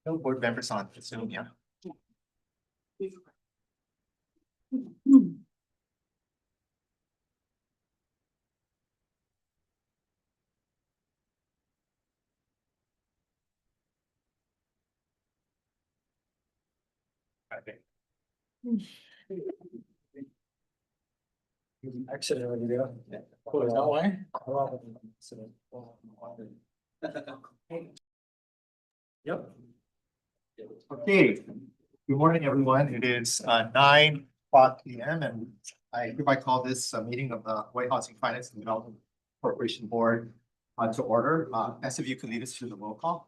No board members on Zoom, yeah. Okay. Accidentally video. Oh, is that why? Yep. Okay, good morning, everyone. It is 9:00 p.m. and I hereby call this meeting of the Hawaii Housing Finance and Development Corporation Board to order. As if you could lead us through the roll call.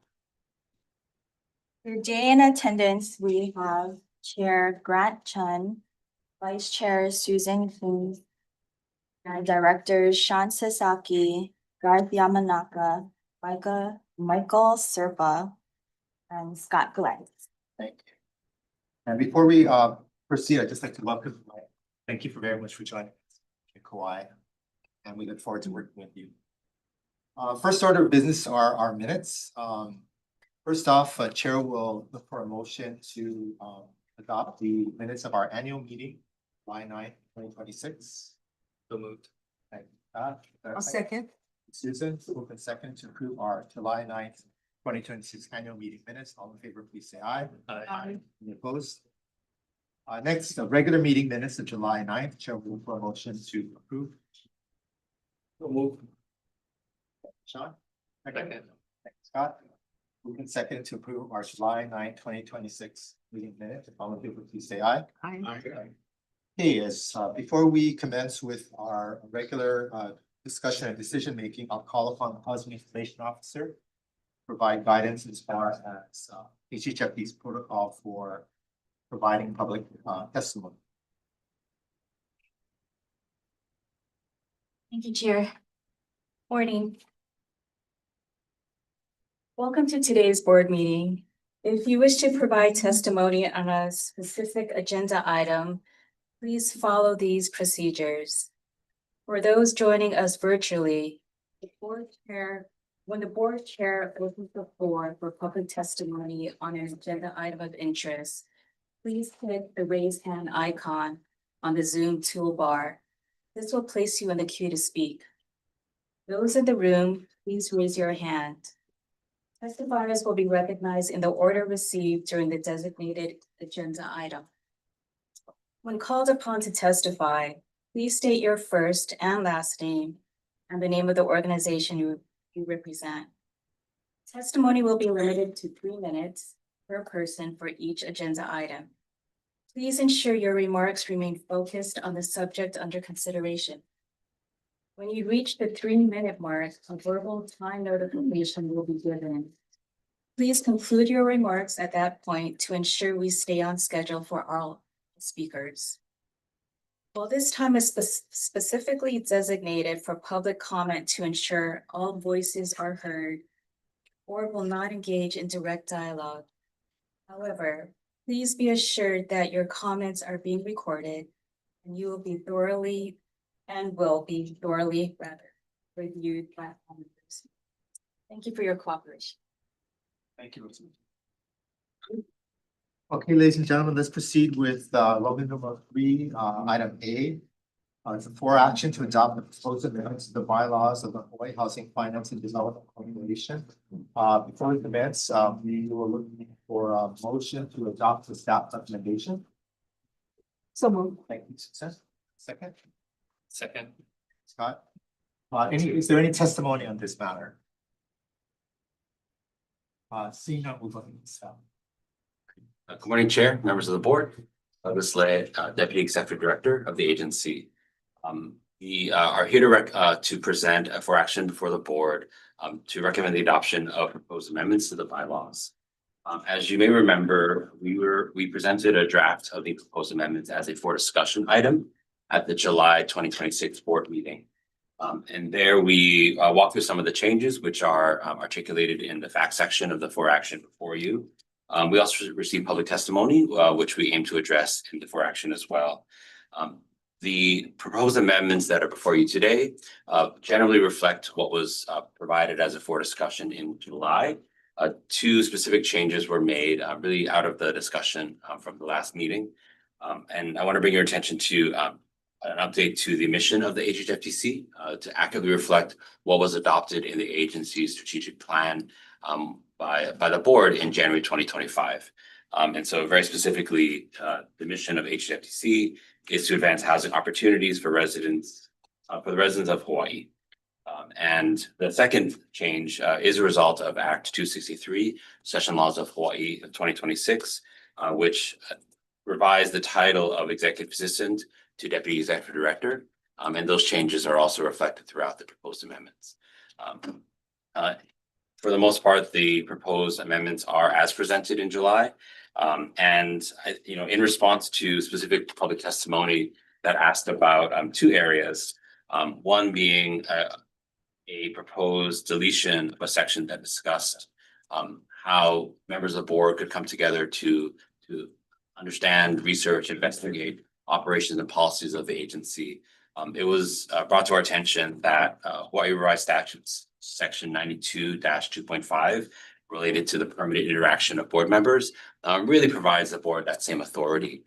Today in attendance, we have Chair Grant Chun, Vice Chair Susan King, and Directors Sean Sasaki, Garth Yamanaka, Michael Serpa, and Scott Glenn. Thank you. And before we proceed, I'd just like to welcome, thank you for very much for joining us in Kauai, and we look forward to working with you. First order of business are our minutes. First off, Chair will look for a motion to adopt the minutes of our annual meeting, July 9th, 2026. So moved. Thank you. I'll second. Susan, move in second to approve our July 9th, 2026 annual meeting minutes. All in favor, please say aye. Aye. Any opposed? Next, the regular meeting minutes of July 9th. Chair will look for a motion to approve. So move. Sean? Second. Thanks, Scott. Move in second to approve our July 9th, 2026 meeting minutes. All in favor, please say aye. Aye. Hey, as before we commence with our regular discussion and decision making, I'll call upon the Housing Information Officer to provide guidance as far as HHFD's protocol for providing public testimony. Thank you, Chair. Morning. Welcome to today's board meeting. If you wish to provide testimony on a specific agenda item, please follow these procedures. For those joining us virtually, when the board chair opens the floor for public testimony on an agenda item of interest, please click the raise hand icon on the Zoom toolbar. This will place you in the queue to speak. Those in the room, please raise your hand. Testifiers will be recognized in the order received during the designated agenda item. When called upon to testify, please state your first and last name and the name of the organization you represent. Testimony will be limited to 3 minutes per person for each agenda item. Please ensure your remarks remain focused on the subject under consideration. When you reach the 3-minute mark, a verbal time notification will be given. Please conclude your remarks at that point to ensure we stay on schedule for all speakers. While this time is specifically designated for public comment to ensure all voices are heard, the board will not engage in direct dialogue. However, please be assured that your comments are being recorded and will be thoroughly reviewed by all members. Thank you for your cooperation. Thank you, Rosemary. Okay, ladies and gentlemen, let's proceed with Roman number 3, item A. It's for action to adopt the proposed amendments to the bylaws of the Hawaii Housing Finance and Development Corporation. Before we commence, we were looking for a motion to adopt the staff recommendation. So moved. Thank you, Susan. Second, Second. Scott. Is there any testimony on this matter? Seeing none, we'll go to this. Good morning, Chair, members of the board. Douglas Lay, Deputy Executive Director of the agency. We are here to present for action before the board to recommend the adoption of proposed amendments to the bylaws. As you may remember, we presented a draft of the proposed amendments as a for discussion item at the July 2026 board meeting. And there we walk through some of the changes which are articulated in the fact section of the for action before you. We also received public testimony, which we aim to address in the for action as well. The proposed amendments that are before you today generally reflect what was provided as a for discussion in July. Two specific changes were made really out of the discussion from the last meeting. And I want to bring your attention to an update to the mission of the HHFDC to accurately reflect what was adopted in the agency's strategic plan by the board in January 2025. And so very specifically, the mission of HHFDC is to advance housing opportunities for residents, for the residents of Hawaii. And the second change is a result of Act 263, Session Laws of Hawaii of 2026, which revised the title of Executive Assistant to Deputy Executive Director. And those changes are also reflected throughout the proposed amendments. For the most part, the proposed amendments are as presented in July. And in response to specific public testimony that asked about two areas, one being a proposed deletion of a section that discussed how members of the board could come together to understand, research, investigate operations and policies of the agency. It was brought to our attention that Hawaii Revised Statutes Section 92-2.5 related to the permitted interaction of board members really provides the board that same authority.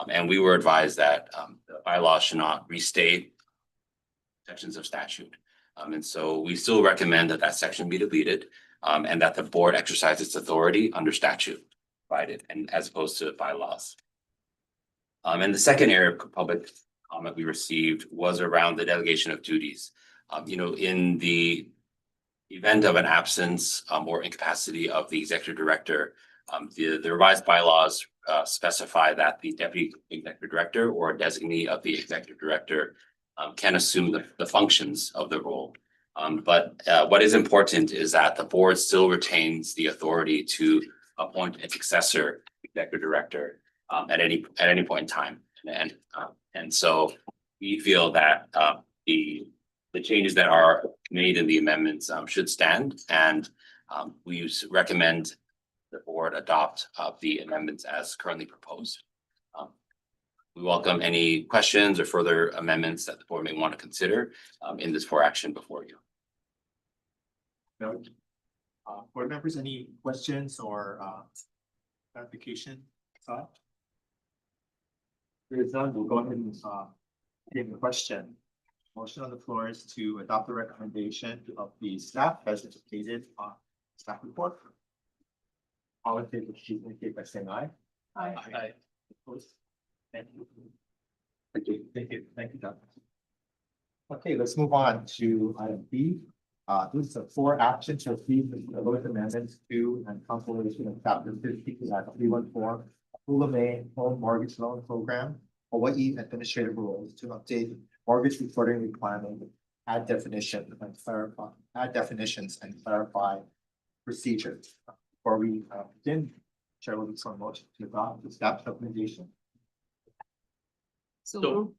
And we were advised that the bylaws should not restate sections of statute. And so we still recommend that that section be deleted and that the board exercise its authority under statute provided and as opposed to bylaws. And the second area of public comment we received was around the delegation of duties. In the event of an absence or incapacity of the executive director, the revised bylaws specify that the deputy executive director or a designee of the executive director can assume the functions of the role. But what is important is that the board still retains the authority to appoint a successor executive director at any point in time. And so we feel that the changes that are made in the amendments should stand, and we recommend the board adopt the amendments as currently proposed. We welcome any questions or further amendments that the board may want to consider in this for action before you. No. Board members, any questions or clarification? There is none, we'll go ahead and give the question. Motion on the floor is to adopt the recommendation of the staff as indicated on staff report. All in favor, please indicate by saying aye. Aye. Opposed? Thank you. Thank you, Doug. Okay, let's move on to item B. This is a for action to receive the proposed amendments to and compilation of chapter 50-314 Hula May Home Mortgage Loan Program, Hawaii Administrative Rules to update mortgage reporting requirement, add definitions and clarify procedures. Before we begin, Chair will be some motion to adopt the staff recommendation. So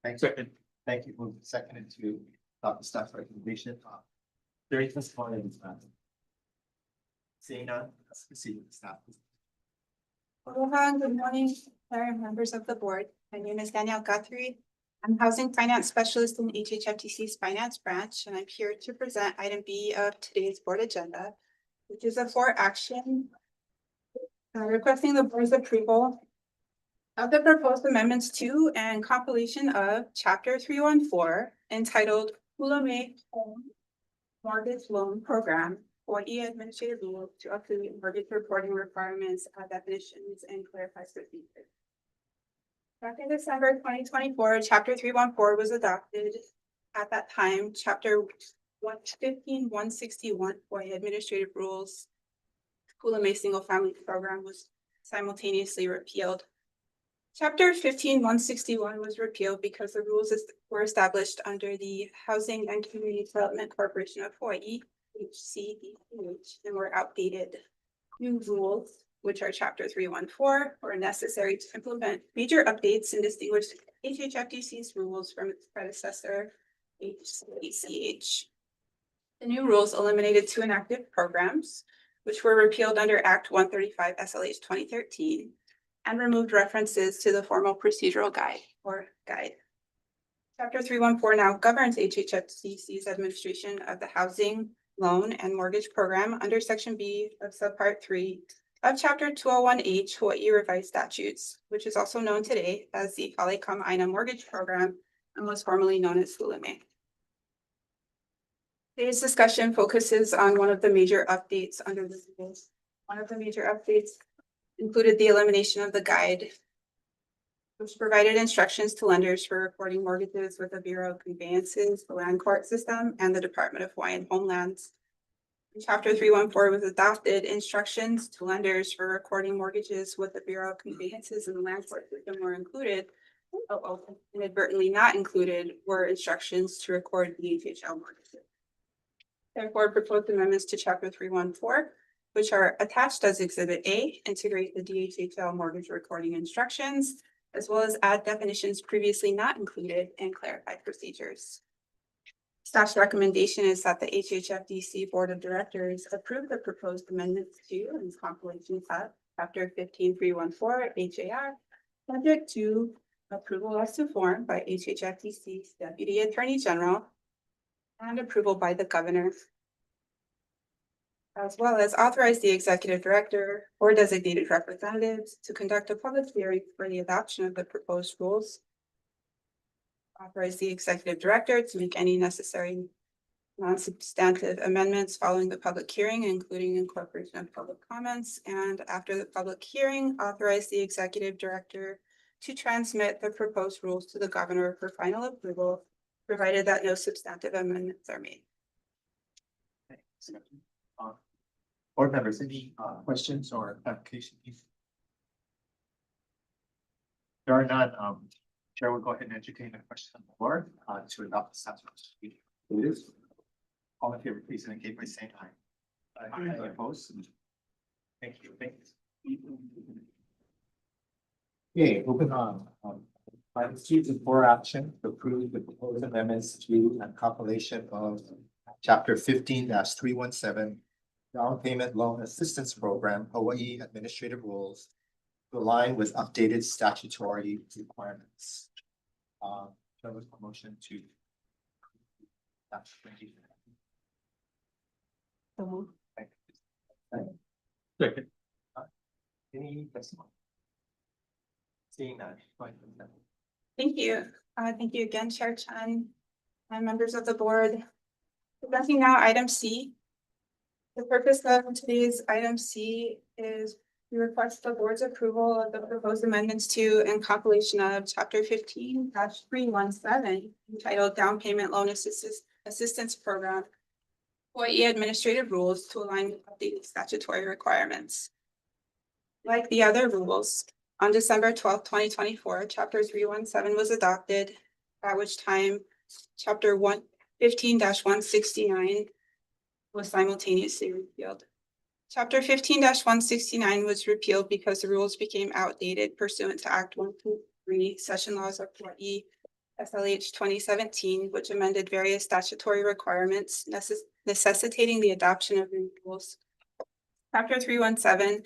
Thanks. Second. Thank you. Move seconded to adopt the staff recommendation. There is testimony in this matter. Seeing none, let's proceed with the staff. Aloha, good morning, Chair and members of the board. My name is Danielle Guthrie. I'm Housing Finance Specialist in HHFDC's Finance Branch, and I'm here to present item B of today's board agenda, which is a for action requesting the board's approval of the proposed amendments to and compilation of Chapter 314 entitled Hula May Home Mortgage Loan Program, Hawaii Administrative Rules to update mortgage reporting requirements, definitions, and clarify procedures. Back in December 2024, Chapter 314 was adopted. At that time, Chapter 161 Hawaii Administrative Rules Hula May Single Family Program was simultaneously repealed. Chapter 161 was repealed because the rules were established under the Housing and Community Development Corporation of Hawaii, HCDH, and were outdated. New rules, which are Chapter 314, were necessary to implement major updates and distinguish HHFDC's rules from its predecessor, HCDCH. The new rules eliminated two inactive programs, which were repealed under Act 135 SLH 2013, and removed references to the formal procedural guide or guide. Chapter 314 now governs HHFDC's administration of the housing, loan, and mortgage program under Section B of Subpart 3 of Chapter 201H Hawaii Revised Statutes, which is also known today as the Hale Kama'aina Mortgage Program and was formerly known as Luleme. Today's discussion focuses on one of the major updates under the rules. One of the major updates included the elimination of the guide, which provided instructions to lenders for recording mortgages with the Bureau of Conveyances, the Land Court System, and the Department of Hawaiian Homelands. In Chapter 314 was adopted instructions to lenders for recording mortgages with the Bureau of Conveyances and the Land Court System were included. Inadvertently not included were instructions to record the HHL mortgages. Therefore, proposed amendments to Chapter 314, which are attached as Exhibit A, integrate the DHHL mortgage recording instructions, as well as add definitions previously not included and clarify procedures. Staff's recommendation is that the HHFDC Board of Directors approve the proposed amendments to and compilation of Chapter 15314 HAR, subject to approval as to form by HHFDC's Deputy Attorney General and approval by the Governor, as well as authorize the Executive Director or designated representatives to conduct a public hearing for the adoption of the proposed rules. Authorize the Executive Director to make any necessary non-substantive amendments following the public hearing, including incorporation of public comments, and after the public hearing, authorize the Executive Director to transmit the proposed rules to the Governor for final approval, provided that no substantive amendments are made. Board members, any questions or clarification? There are none. Chair will go ahead and entertain a question on the board to adopt the staff's procedure. All in favor, please indicate by saying aye. Aye. Opposed? Thank you. Thank you. Okay, moving on. Item C is for action to approve the proposed amendments to and compilation of Chapter 15-317 Down Payment Loan Assistance Program Hawaii Administrative Rules to align with updated statutory requirements. There was a motion to. So moved. Second. Any testimony? Seeing none. Go ahead. Thank you. Thank you again, Chair Chen and members of the board. Presenting now item C. The purpose of today's item C is we request the board's approval of the proposed amendments to and compilation of Chapter 15-317 entitled Down Payment Loan Assistance Program, Hawaii Administrative Rules to align with updated statutory requirements. Like the other rules, on December 12, 2024, Chapter 317 was adopted, at which time Chapter 15-169 was simultaneously repealed. Chapter 15-169 was repealed because the rules became outdated pursuant to Act 123, Session Laws of Hawaii, SLH 2017, which amended various statutory requirements necessitating the adoption of new rules. Chapter 317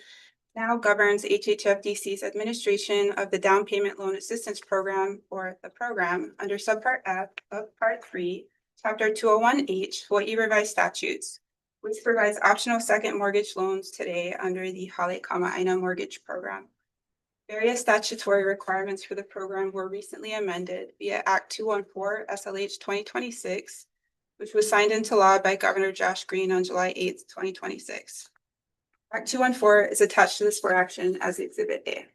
now governs HHFDC's administration of the Down Payment Loan Assistance Program, or the program, under Subpart F of Part 3, Chapter 201H Hawaii Revised Statutes, which provides optional second mortgage loans today under the Hale Kama'aina Mortgage Program. Various statutory requirements for the program were recently amended via Act 214 SLH 2026, which was signed into law by Governor Josh Green on July 8, 2026. Act 214 is attached to this for action as Exhibit A.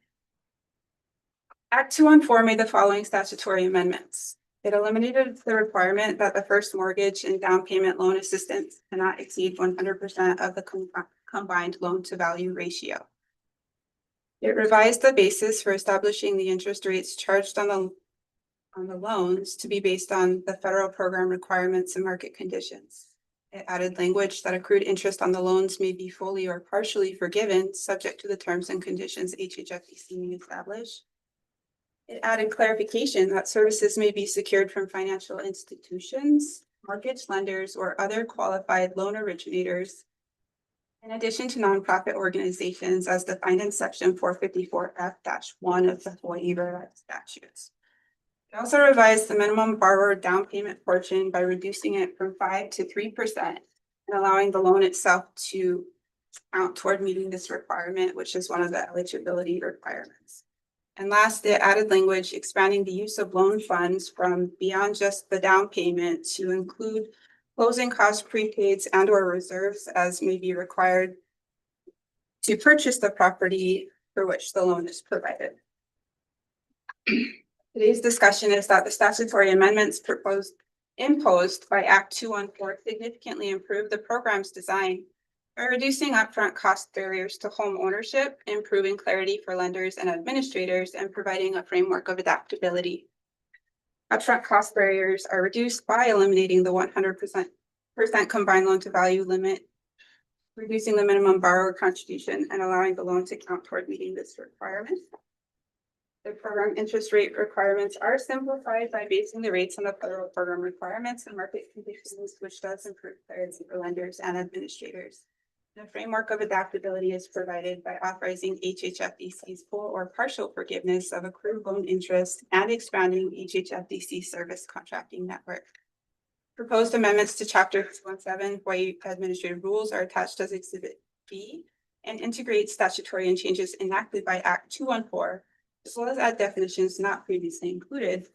Act 214 made the following statutory amendments. It eliminated the requirement that the first mortgage and down payment loan assistance cannot exceed 100% of the combined loan to value ratio. It revised the basis for establishing the interest rates charged on the loans to be based on the federal program requirements and market conditions. It added language that accrued interest on the loans may be fully or partially forgiven, subject to the terms and conditions HHFDC may establish. It added clarification that services may be secured from financial institutions, mortgage lenders, or other qualified loan originators, in addition to nonprofit organizations as defined in Section 454F-1 of the Hawaii Revised Statutes. It also revised the minimum borrower down payment portion by reducing it from 5% to 3% and allowing the loan itself to count toward meeting this requirement, which is one of the eligibility requirements. And last, it added language expanding the use of loan funds from beyond just the down payment to include closing cost prepaids and or reserves as may be required to purchase the property for which the loan is provided. Today's discussion is that the statutory amendments imposed by Act 214 significantly improve the program's design by reducing upfront cost barriers to home ownership, improving clarity for lenders and administrators, and providing a framework of adaptability. Upfront cost barriers are reduced by eliminating the 100% combined loan to value limit, reducing the minimum borrower contribution, and allowing the loan to count toward meeting this requirement. The program interest rate requirements are simplified by basing the rates on the federal program requirements and market conditions, which does improve clarity for lenders and administrators. The framework of adaptability is provided by authorizing HHFDC's full or partial forgiveness of accrued loan interest and expanding HHFDC service contracting network. Proposed amendments to Chapter 217 Hawaii Administrative Rules are attached as Exhibit B and integrate statutory and changes enacted by Act 214, as well as add definitions not previously included,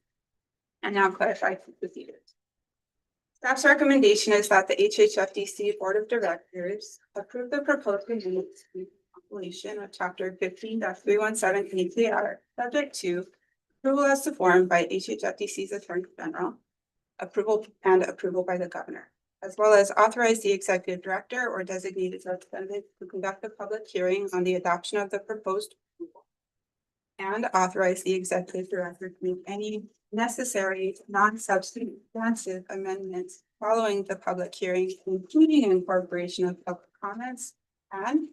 and now clarify procedures. Staff's recommendation is that the HHFDC Board of Directors approve the proposed amendments to the compilation of Chapter 15-317 APR, subject to approval as to form by HHFDC's Attorney General, approval by the Governor, as well as authorize the Executive Director or designated representative to conduct a public hearing on the adoption of the proposed approval, and authorize the Executive Director to make any necessary non-substantive amendments following the public hearing, including incorporation of public comments, and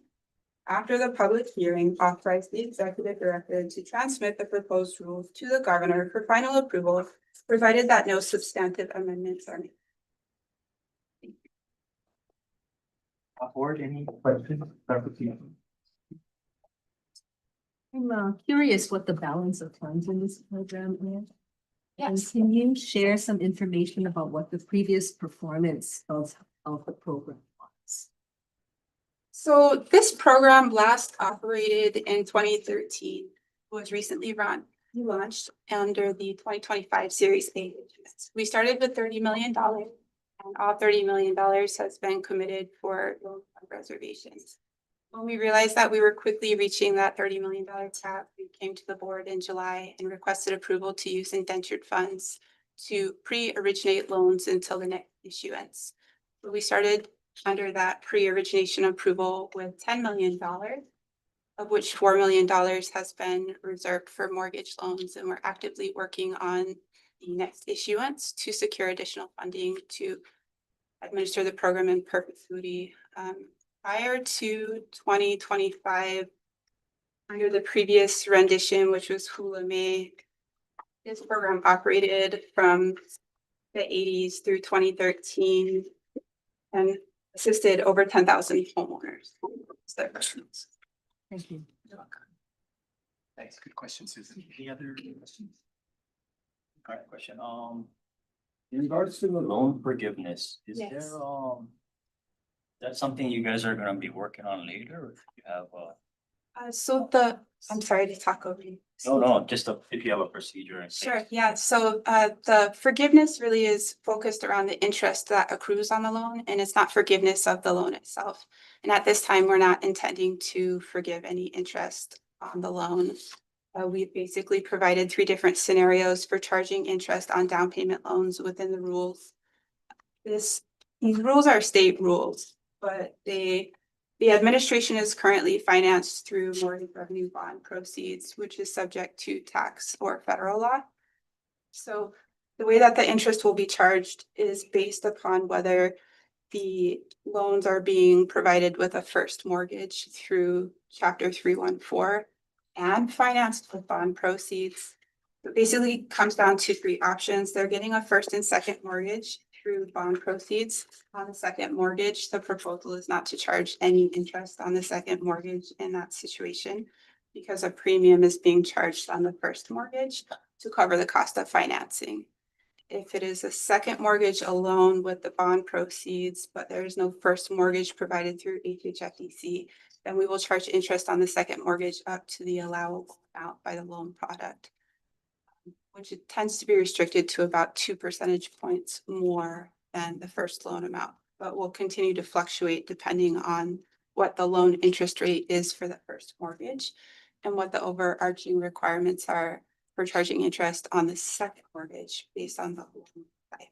after the public hearing, authorize the Executive Director to transmit the proposed rules to the Governor for final approval, provided that no substantive amendments are made. Board, any questions, clarification? I'm curious what the balance of funds in this program is. And Yes. can you share some information about what the previous performance of the program was? So this program last operated in 2013, was recently launched under the 2025 Series A. We started with $30 million, and all $30 million has been committed for loan fund reservations. When we realized that we were quickly reaching that $30 million cap, we came to the board in July and requested approval to use indentured funds to pre-originate loans until the next issuance. So we started under that pre-origination approval with $10 million, of which $4 million has been reserved for mortgage loans, and we're actively working on the next issuance to secure additional funding to administer the program in perpetuity. Prior to 2025, under the previous rendition, which was Hula May, this program operated from the 80s through 2013 and assisted over 10,000 homeowners. Thank you. Thanks, good question, Susan. Any other questions? All right, question. In regards to the loan forgiveness, is Yes. there, that's something you guys are gonna be working on later, or if you have, I'm sorry to talk over you. no, just if you have a procedure in place. Sure, yeah, so the forgiveness really is focused around the interest that accrues on the loan, and it's not forgiveness of the loan itself. And at this time, we're not intending to forgive any interest on the loan. We basically provided 3 different scenarios for charging interest on down payment loans within the rules. These rules are state rules, but the administration is currently financed through mortgage revenue bond proceeds, which is subject to tax or federal law. So the way that the interest will be charged is based upon whether the loans are being provided with a first mortgage through Chapter 314 and financed with bond proceeds. It basically comes down to 3 options. They're getting a first and second mortgage through bond proceeds. On the second mortgage, the proposal is not to charge any interest on the second mortgage in that situation, because a premium is being charged on the first mortgage to cover the cost of financing. If it is a second mortgage alone with the bond proceeds, but there is no first mortgage provided through HHFDC, then we will charge interest on the second mortgage up to the allowable amount by the loan product, which it tends to be restricted to about 2 percentage points more than the first loan amount, but will continue to fluctuate depending on what the loan interest rate is for the first mortgage and what the overarching requirements are for charging interest on the second mortgage based on the loan type.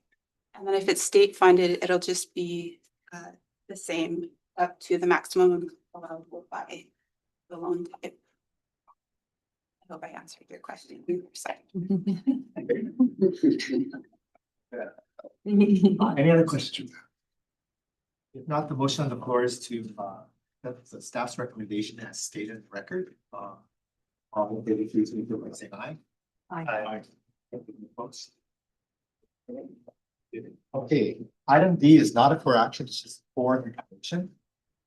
And then if it's state funded, it'll just be the same up to the maximum allowable by the loan type. I hope I answered your question. Any other questions? If not, the motion on the floor is to that's the staff's recommendation as stated in the record. All in favor, please indicate by saying aye. Aye. Opposed? Okay, item D is not a for action, it's just for information.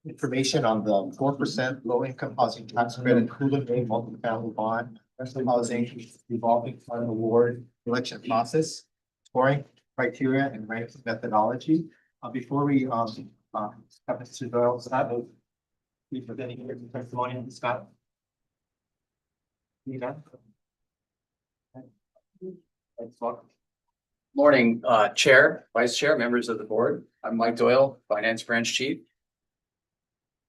Information on the 4% low income housing tax credit, Hula Bay multifamily bond, rental housing, revolving fund award, election process, scoring criteria and ranking methodology. Before we have Mr. Doyle, please put any testimony on this matter. Thanks, welcome. Morning, Chair, Vice Chair, members of the board. I'm Mike Doyle, Finance Branch Chief.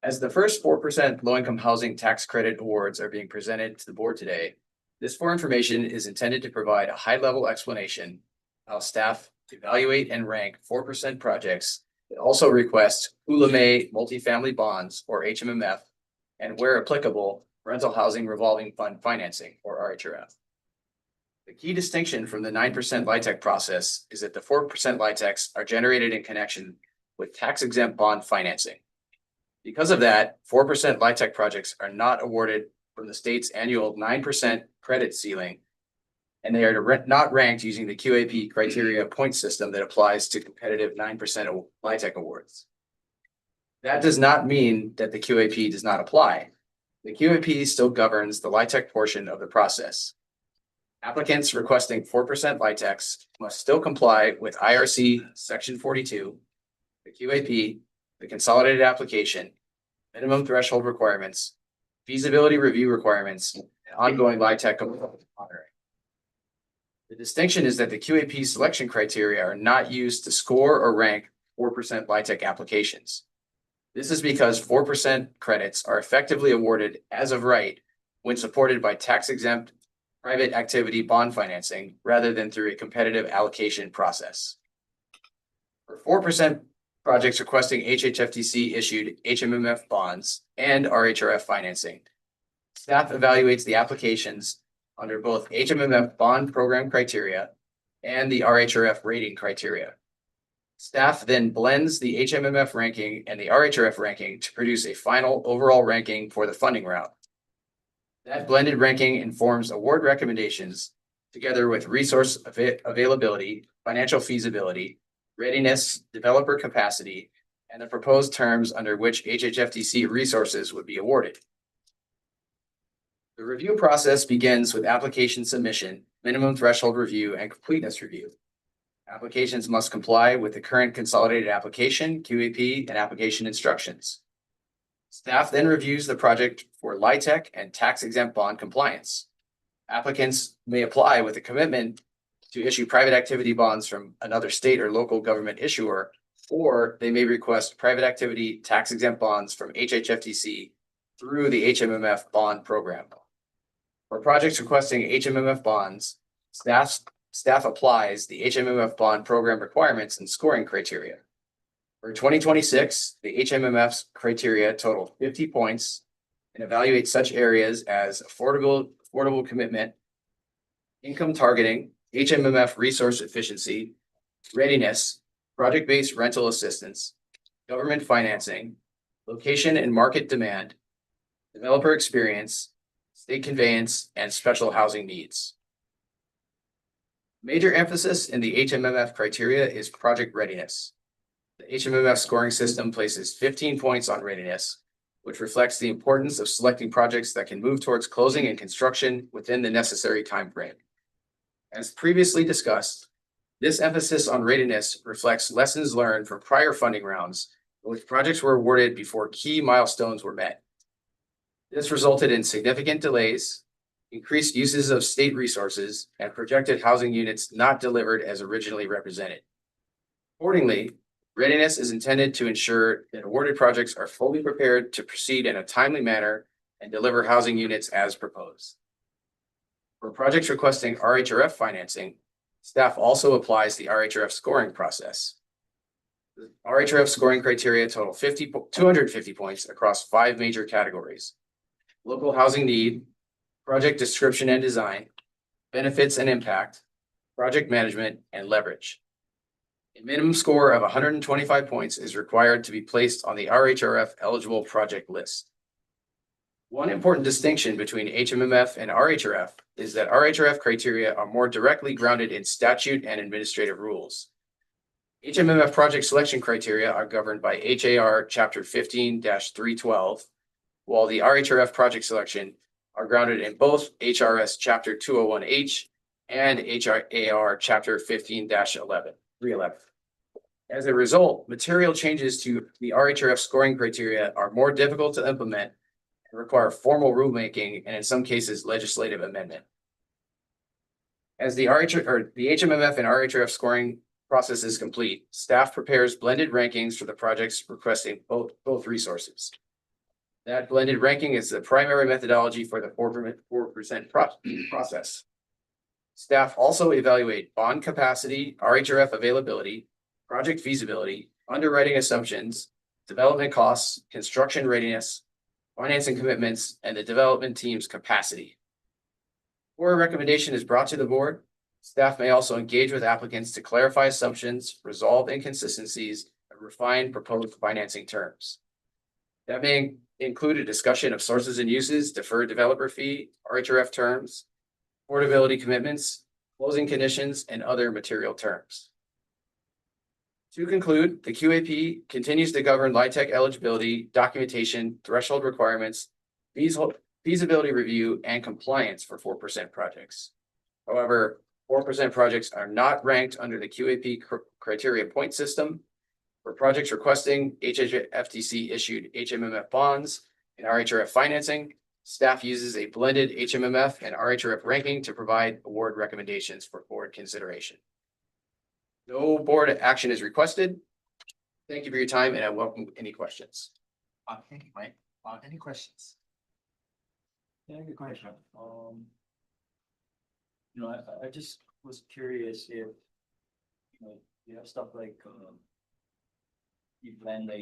As the first 4% low-income housing tax credit awards are being presented to the board today, this for information is intended to provide a high-level explanation of how staff evaluate and rank 4% projects that also request Hula May multifamily bonds or HMMF, and where applicable, rental housing revolving fund financing or RHRF. The key distinction from the 9% LIHTC process is that the 4% LIHTCs are generated in connection with tax-exempt bond financing. Because of that, 4% LIHTC projects are not awarded from the state's annual 9% credit ceiling, and they are not ranked using the QAP criteria point system that applies to competitive 9% LIHTC awards. That does not mean that the QAP does not apply. The QAP still governs the LIHTC portion of the process. Applicants requesting 4% LIHTCs must still comply with IRC Section 42, the QAP, the consolidated application, minimum threshold requirements, feasibility review requirements, and ongoing LIHTC monitoring. The distinction is that the QAP selection criteria are not used to score or rank 4% LIHTC applications. This is because 4% credits are effectively awarded as of right when supported by tax-exempt private activity bond financing rather than through a competitive allocation process. For 4% projects requesting HHFDC issued HMMF bonds and RHRF financing, staff evaluates the applications under both HMMF bond program criteria and the RHRF rating criteria. Staff then blends the HMMF ranking and the RHRF ranking to produce a final overall ranking for the funding route. That blended ranking informs award recommendations together with resource availability, financial feasibility, readiness, developer capacity, and the proposed terms under which HHFDC resources would be awarded. The review process begins with application submission, minimum threshold review, and completeness review. Applications must comply with the current consolidated application, QAP, and application instructions. Staff then reviews the project for LIHTC and tax-exempt bond compliance. Applicants may apply with a commitment to issue private activity bonds from another state or local government issuer, or they may request private activity tax-exempt bonds from HHFDC through the HMMF bond program. For projects requesting HMMF bonds, staff applies the HMMF bond program requirements and scoring criteria. For 2026, the HMMF's criteria total 50 points and evaluate such areas as affordable commitment, income targeting, HMMF resource efficiency, readiness, project-based rental assistance, government financing, location and market demand, developer experience, state conveyance, and special housing needs. Major emphasis in the HMMF criteria is project readiness. The HMMF scoring system places 15 points on readiness, which reflects the importance of selecting projects that can move towards closing and construction within the necessary time frame. As previously discussed, this emphasis on readiness reflects lessons learned from prior funding rounds, in which projects were awarded before key milestones were met. This resulted in significant delays, increased uses of state resources, and projected housing units not delivered as originally represented. Accordingly, readiness is intended to ensure that awarded projects are fully prepared to proceed in a timely manner and deliver housing units as proposed. For projects requesting RHRF financing, staff also applies the RHRF scoring process. The RHRF scoring criteria total 250 points across 5 major categories: local housing need, project description and design, benefits and impact, project management, and leverage. A minimum score of 125 points is required to be placed on the RHRF eligible project list. One important distinction between HMMF and RHRF is that RHRF criteria are more directly grounded in statute and administrative rules. HMMF project selection criteria are governed by HAR Chapter 15-312, while the RHRF project selection are grounded in both HRS Chapter 201H and HRAR Chapter 15-311. As a result, material changes to the RHRF scoring criteria are more difficult to implement and require formal rulemaking and in some cases legislative amendment. As the HMMF and RHRF scoring process is complete, staff prepares blended rankings for the projects requesting both resources. That blended ranking is the primary methodology for the 4% process. Staff also evaluate bond capacity, RHRF availability, project feasibility, underwriting assumptions, development costs, construction readiness, financing commitments, and the development team's capacity. Before a recommendation is brought to the board, staff may also engage with applicants to clarify assumptions, resolve inconsistencies, and refine proposed financing terms. That may include a discussion of sources and uses, deferred developer fee, RHRF terms, affordability commitments, closing conditions, and other material terms. To conclude, the QAP continues to govern LIHTC eligibility, documentation, threshold requirements, feasibility review, and compliance for 4% projects. However, 4% projects are not ranked under the QAP criteria point system. For projects requesting HHFDC issued HMMF bonds and RHRF financing, staff uses a blended HMMF and RHRF ranking to provide award recommendations for board consideration. No board action is requested. Thank you for your time, and I welcome any questions. Thank you, Mike. Any questions? Yeah, good question. I just was curious if, you have stuff like, you blend the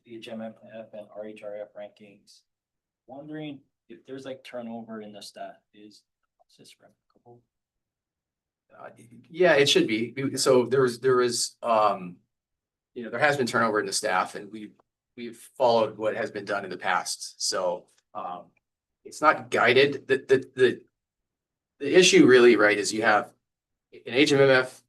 HMMF and RHRF rankings. Wondering if there's like turnover in the staff, is this replicable? Yeah, it should be. So there has been turnover in the staff, and we've followed what has been done in the past. So it's not guided. The issue really, right, is you have an HMMF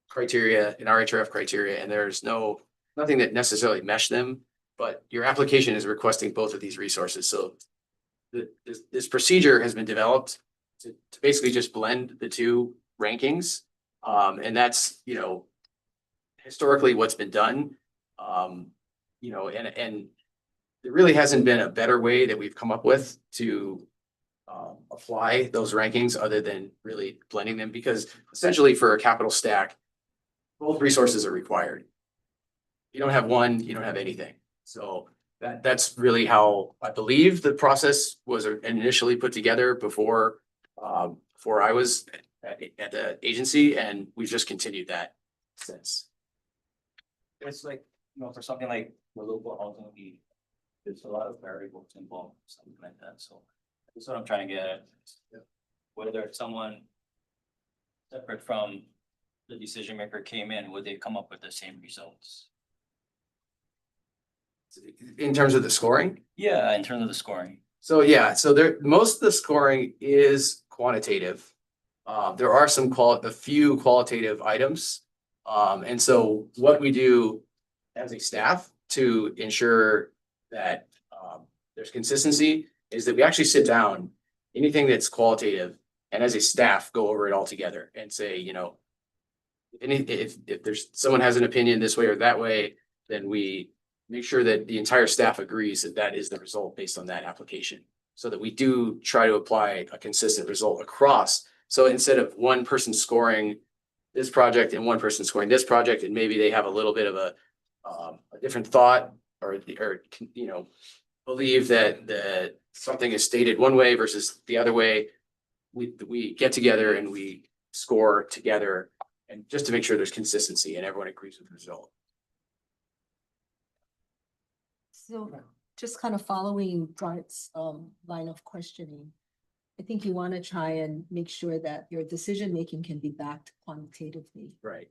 criteria, an RHRF criteria, and there's nothing that necessarily mesh them, but your application is requesting both of these resources. So this procedure has been developed to basically just blend the two rankings. And that's, historically what's been done. And there really hasn't been a better way that we've come up with to apply those rankings other than really blending them, because essentially for a capital stack, both resources are required. You don't have one, you don't have anything. So that's really how I believe the process was initially put together before I was at the agency, and we've just continued that since. It's like, for something like the local housing need, there's a lot of variables involved, something like that. So that's what I'm trying to get at. Whether someone separate from the decision maker came in, would they come up with the same results? In terms of the scoring? Yeah, in terms of the scoring. So most of the scoring is quantitative. There are a few qualitative items. And so what we do as a staff to ensure that there's consistency is that we actually sit down. Anything that's qualitative, and as a staff, go over it all together and say, you know, if there's, someone has an opinion this way or that way, then we make sure that the entire staff agrees that that is the result based on that application. So that we do try to apply a consistent result across. So instead of one person scoring this project and one person scoring this project, and maybe they have a little bit of a different thought or, you know, believe that something is stated one way versus the other way. We get together and we score together, and just to make sure there's consistency and everyone agrees with the result. So just kind of following Bright's line of questioning. I think you want to try and make sure that your decision-making can be backed quantitatively Right.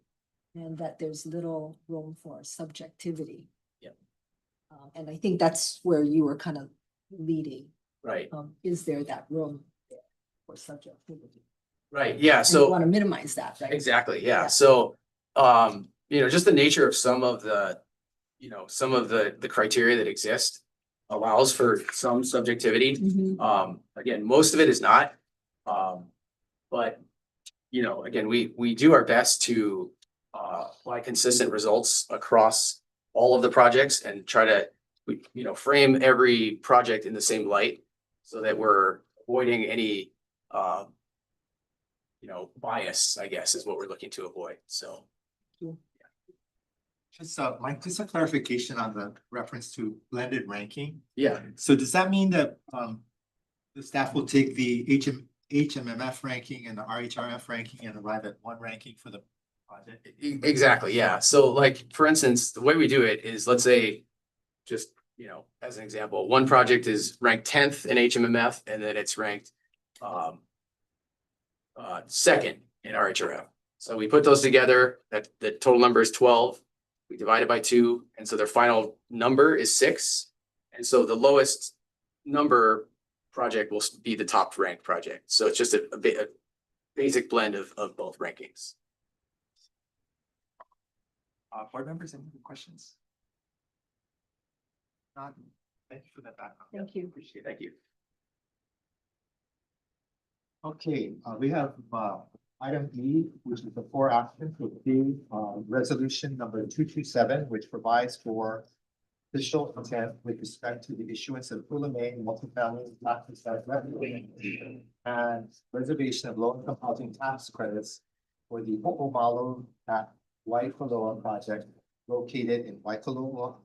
and that there's little room for subjectivity. Yep. And I think that's where you were kind of leading. Right. Is there that room there for subjectivity? Right. Yeah. And you So want to minimize that, right? exactly. Yeah. Yeah. So, you know, just the nature of some of the, you know, some of the criteria that exist allows for some subjectivity. Mhm. Again, most of it is not. But, you know, again, we do our best to apply consistent results across all of the projects and try to, you know, frame every project in the same light so that we're avoiding any, you know, bias, I guess, is what we're looking to avoid. So. Just Mike, just a clarification on the reference to blended ranking. Yeah. So does that mean that the staff will take the HMMF ranking and the RHRF ranking and arrive at one ranking for the project? Exactly, yeah. So like, for instance, the way we do it is, let's say, just, you know, as an example, one project is ranked 10th in HMMF and then it's ranked second in RHRF. So we put those together, that the total number is 12. We divide it by 2, and so their final number is 6. And so the lowest number project will be the top ranked project. So it's just a basic blend of both rankings. Board members, any questions? Not, thank you for that background. Thank you. Appreciate it. Thank you. Okay, we have item E, which is the 4 action for the resolution number 227, which provides for official intent with respect to the issuance of Hula Main multifamily tax assessed revenue and reservation of low-income housing tax credits for the Ho'omalo at Waikoloa project located in Waikoloa,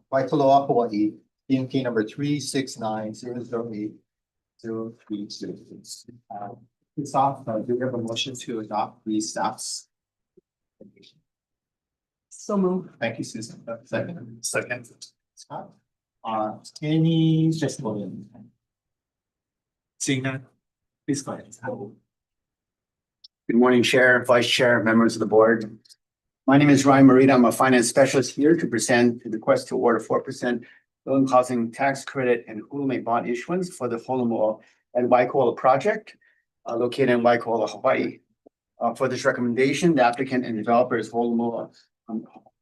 Hawaii, PMK number 369008032. It's off, do we have a motion to adopt the staff's? So move. Thank you, Susan. Second. Scott. Any testimony? Seeing none, please go ahead. Good morning, Chair, Vice Chair, members of the board. My name is Ryan Marita. I'm a finance specialist here to present the request to award a 4% low-income housing tax credit and Hulu bond issuance for the Holomoa and Waikola project located in Waikola, Hawaii. For this recommendation, the applicant and developer is Holomoa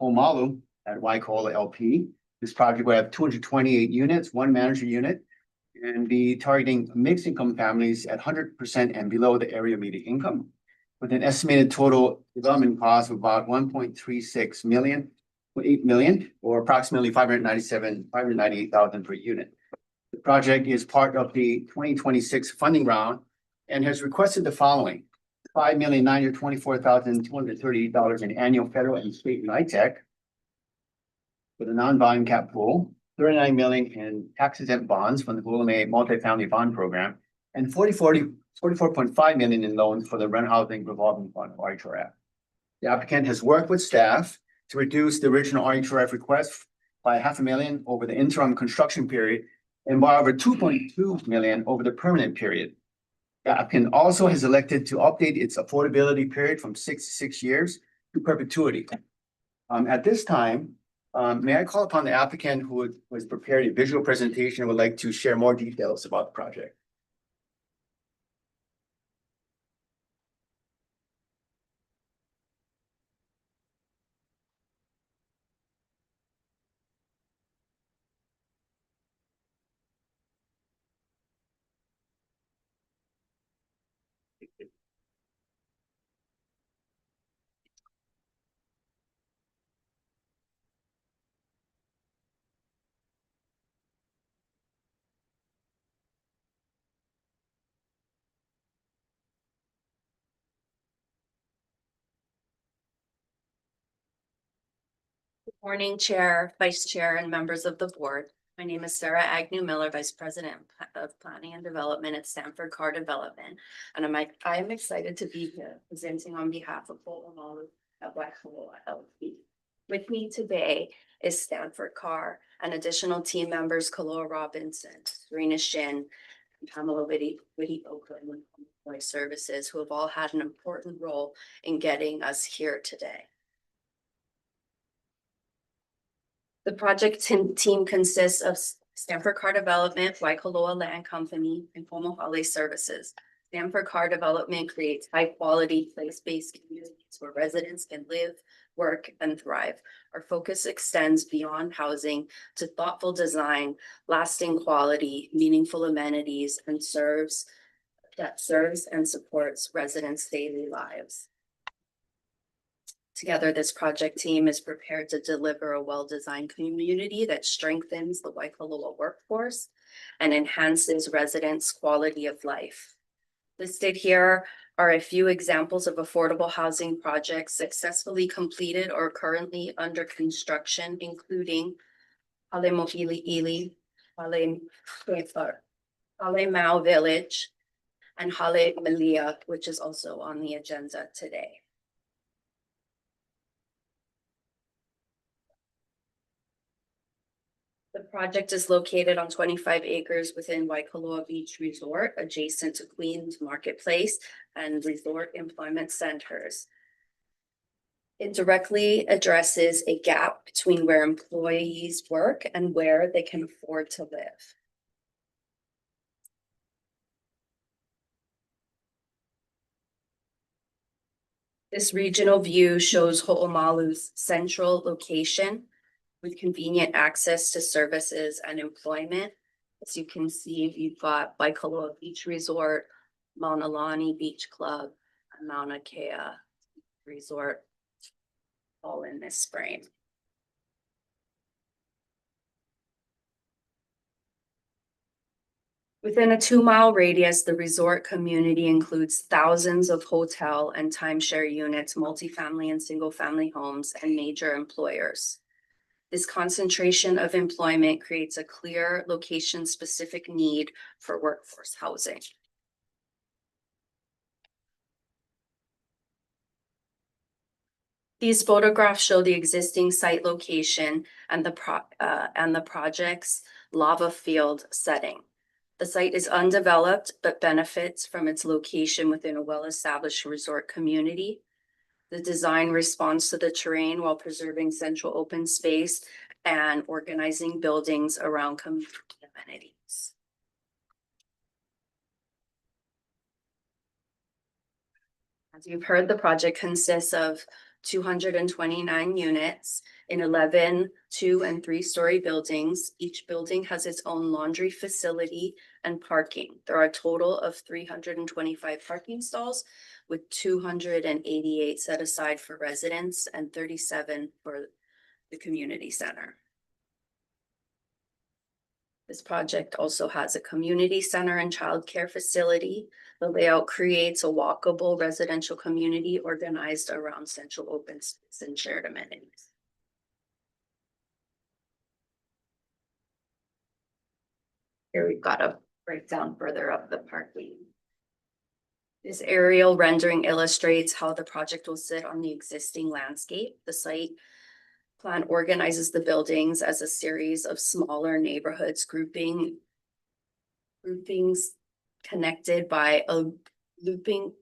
Homalu at Waikola LP. This project will have 228 units, 1 manager unit, and be targeting mixed income families at 100% and below the area median income, with an estimated total development cost of about 1.36 million, 8 million, or approximately 598,000 per unit. The project is part of the 2026 funding round and has requested the following: $5,924,230 in annual federal and state NITEC with a non-volume cap pool, 39 million in tax exempt bonds from the Hulume multifamily bond program, and 44.5 million in loans for the rent housing revolving fund, RHRF. The applicant has worked with staff to reduce the original RHRF request by $500,000 over the interim construction period and by over 2.2 million over the permanent period. The applicant also has elected to update its affordability period from 6 to 6 years to perpetuity. At this time, may I call upon the applicant who was prepared a visual presentation and would like to share more details about the project. Morning, Chair, Vice Chair, and members of the board. My name is Sarah Agnew Miller, Vice President of Planning and Development at Stanford Car Development. And I'm excited to be here presenting on behalf of Ho'omalu at Waikoloa LP. With me today is Stanford Car and additional team members Kaloa Robinson, Serena Shin, and Pamela Whitty Oakland with Employee Services, who have all had an important role in getting us here today. The project team consists of Stanford Car Development, Waikoloa Land Company, and Pomohale Services. Stanford Car Development creates high-quality, place-based communities where residents can live, work, and thrive. Our focus extends beyond housing to thoughtful design, lasting quality, meaningful amenities, and serves and supports residents' daily lives. Together, this project team is prepared to deliver a well-designed community that strengthens the Waikoloa workforce and enhances residents' quality of life. Listed here are a few examples of affordable housing projects successfully completed or currently under construction, including Hale Mo'ili'ili, Hale Mau Village, and Hale Malia, which is also on the agenda today. The project is located on 25 acres within Waikoloa Beach Resort, adjacent to Queens Marketplace and Resort Employment Centers. It directly addresses a gap between where employees work and where they can afford to live. This regional view shows Ho'omalu's central location with convenient access to services and employment. As you can see, you've got Waikoloa Beach Resort, Mauna Lani Beach Club, and Mauna Kea Resort, all in this frame. Within a 2-mile radius, the resort community includes thousands of hotel and timeshare units, multifamily and single-family homes, and major employers. This concentration of employment creates a clear location-specific need for workforce housing. These photographs show the existing site location and the project's lava field setting. The site is undeveloped, but benefits from its location within a well-established resort community. The design responds to the terrain while preserving central open space and organizing buildings around community amenities. As you've heard, the project consists of 229 units in 11 2- and 3-story buildings. Each building has its own laundry facility and parking. There are a total of 325 parking stalls, with 288 set aside for residents and 37 for the community center. This project also has a community center and childcare facility. The layout creates a walkable residential community organized around central open space and shared amenities. Here we've got a breakdown further up the parking. This aerial rendering illustrates how the project will sit on the existing landscape. The site plan organizes the buildings as a series of smaller neighborhoods, groupings connected by a looping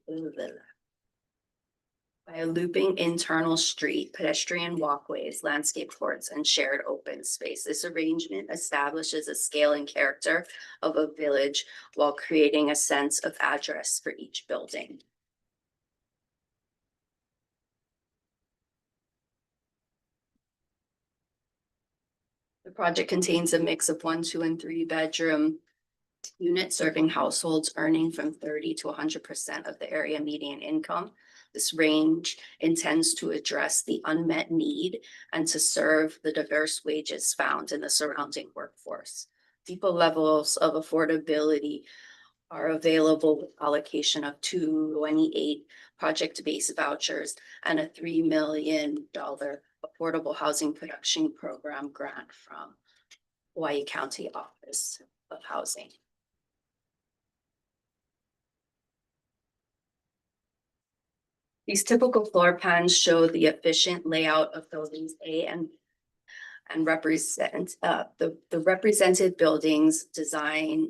internal street, pedestrian walkways, landscape courts, and shared open space. This arrangement establishes a scale and character of a village while creating a sense of address for each building. The project contains a mix of 1, 2, and 3 bedroom unit serving households earning from 30 to 100% of the area median income. This range intends to address the unmet need and to serve the diverse wages found in the surrounding workforce. Deeper levels of affordability are available with allocation of 228 project-based vouchers and a $3 million affordable housing production program grant from Hawaii County Office of Housing. These typical floor plans show the efficient layout of buildings A and represent the represented buildings design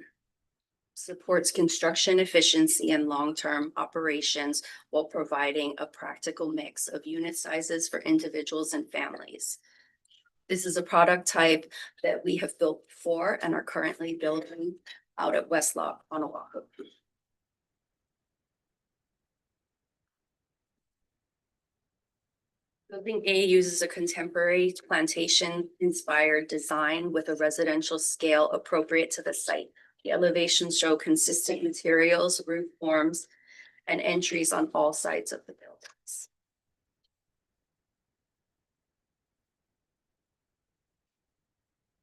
supports construction efficiency and long-term operations while providing a practical mix of unit sizes for individuals and families. This is a product type that we have built before and are currently building out at West Lock on Oahu. Building A uses a contemporary plantation-inspired design with a residential scale appropriate to the site. The elevations show consistent materials, roof forms, and entries on all sides of the buildings.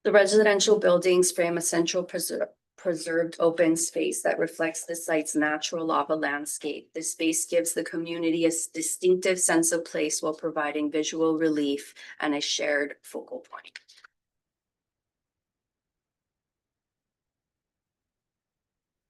The residential buildings frame a central preserved open space that reflects the site's natural lava landscape. This space gives the community a distinctive sense of place while providing visual relief and a shared focal point.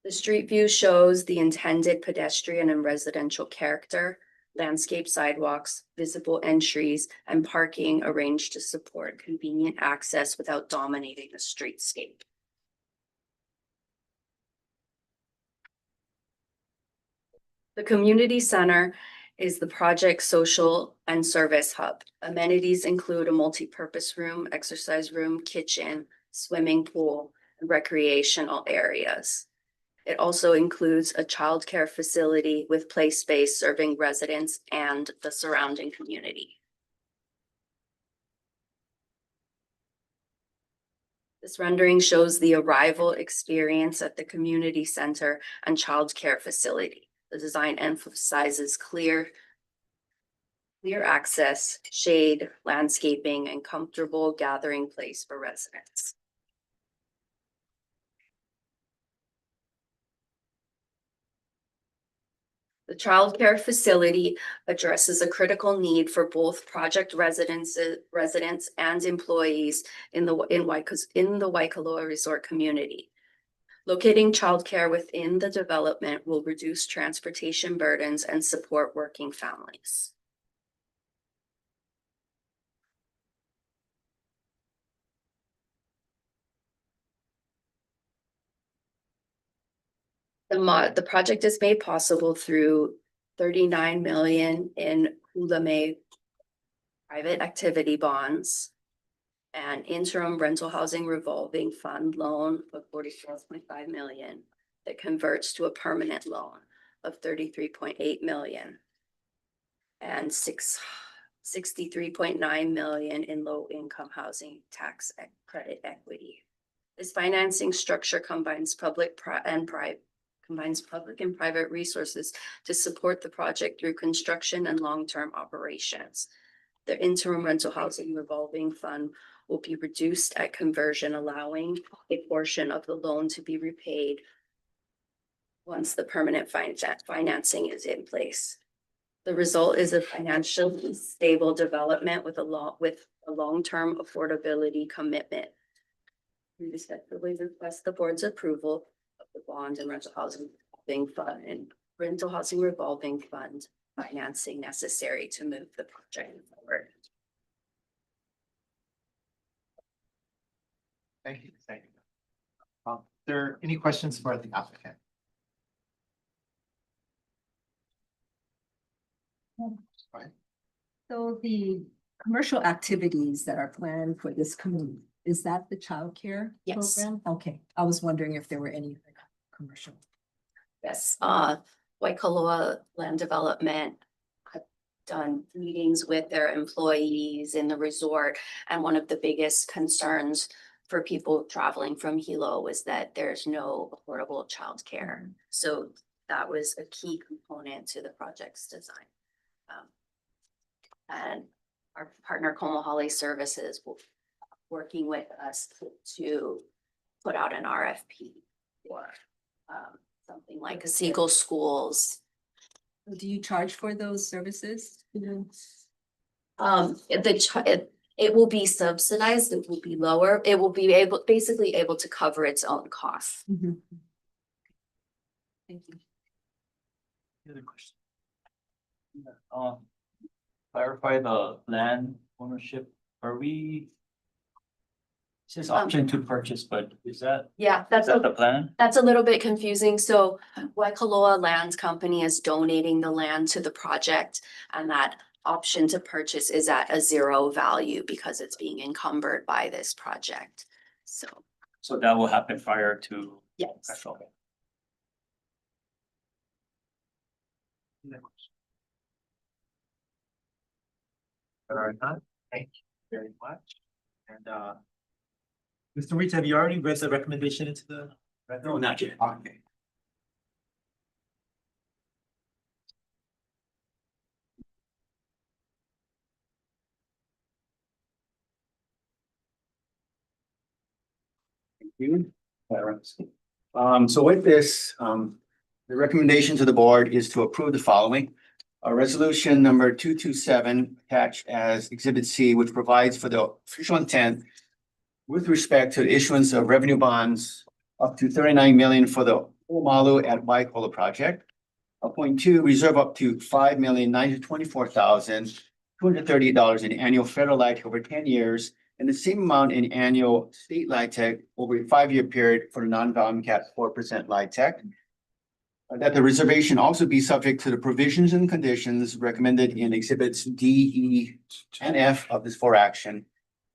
The street view shows the intended pedestrian and residential character, landscape sidewalks, visible entries, and parking arranged to support convenient access without dominating the streetscape. The community center is the project social and service hub. Amenities include a multi-purpose room, exercise room, kitchen, swimming pool, and recreational areas. It also includes a childcare facility with play space serving residents and the surrounding community. This rendering shows the arrival experience at the community center and childcare facility. The design emphasizes clear access, shade, landscaping, and comfortable gathering place for residents. The childcare facility addresses a critical need for both project residents and employees in the Waikoloa Resort community. Locating childcare within the development will reduce transportation burdens and support working families. The project is made possible through $39 million in Hulame private activity bonds, an interim rental housing revolving fund loan of $44.5 million that converts to a permanent loan of $33.8 million, and $63.9 million in low-income housing tax credit equity. This financing structure combines public and private resources to support the project through construction and long-term operations. The interim rental housing revolving fund will be reduced at conversion, allowing a portion of the loan to be repaid once the permanent financing is in place. The result is a financially stable development with a long-term affordability commitment. We respectfully request the board's approval of the bond and rental housing revolving fund financing necessary to move the project forward. Thank you. Are there any questions for the applicant? So the commercial activities that are planned for this community, is that the childcare Yes. program? Okay, I was wondering if there were any commercial. Yes, Waikoloa Land Development have done meetings with their employees in the resort. And one of the biggest concerns for people traveling from Hilo was that there's no affordable childcare. So that was a key component to the project's design. And our partner Komahali Services will working with us to put out an RFP for something like a Siegel Schools. Do you charge for those services? It will be subsidized, it will be lower, it will be basically able to cover its own costs. Mhm. Thank you. Any other question? Clarify the land ownership, are we? It says option to purchase, but is that Yeah, that's the plan? That's a little bit confusing. So Waikoloa Lands Company is donating the land to the project, and that option to purchase is at a zero value because it's being encumbered by this project. So, So that will happen prior to. yes. Special. All right, thank you very much. And Mr. Reed, have you already read the recommendation into the? No, not yet. Okay. You. So with this, the recommendation to the board is to approve the following. Resolution number 227 attached as Exhibit C, which provides for the official intent with respect to the issuance of revenue bonds up to 39 million for the Omalu at Waikola project. Point two, reserve up to $5,924,230 in annual federal LIHTC over 10 years, and the same amount in annual state LIHTC over a 5-year period for the non-volume cap 4% LIHTC. That the reservation also be subject to the provisions and conditions recommended in exhibits D, E, and F of this for action.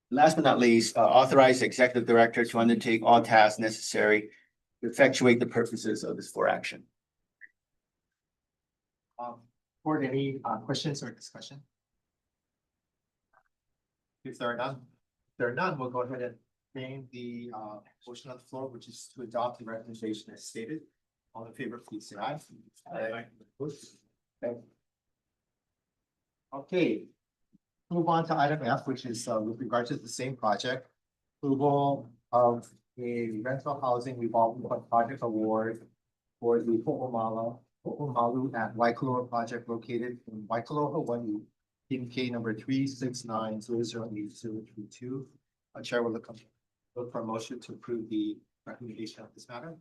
Last but not least, authorize the executive director to undertake all tasks necessary to effectuate the purposes of this for action. Board, any questions or discussion? If there are none, we'll go ahead and name the motion on the floor, which is to adopt the recommendation as stated. All in favor, please say aye. Aye. Okay. Move on to item F, which is with regard to the same project. Approval of a rental housing revolving fund project award for the Ho'omalu at Waikoloa project located in Waikoloa, Hawaii. PMK number 369008032. Chair will look for a motion to approve the recommendation of this matter.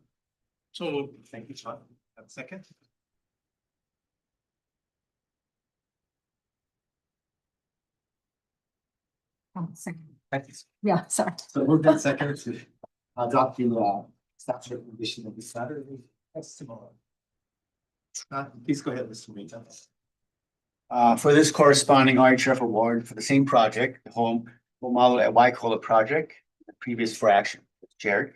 So thank you, Sean. Have a second. Second. Thank you. Yeah, sorry. So moved in second to adopt the staff's recommendation of this matter. Tomorrow. Please go ahead, Mr. Reed. For this corresponding RHF award for the same project, the Ho'omalu at Waikola project, the previous for action chaired.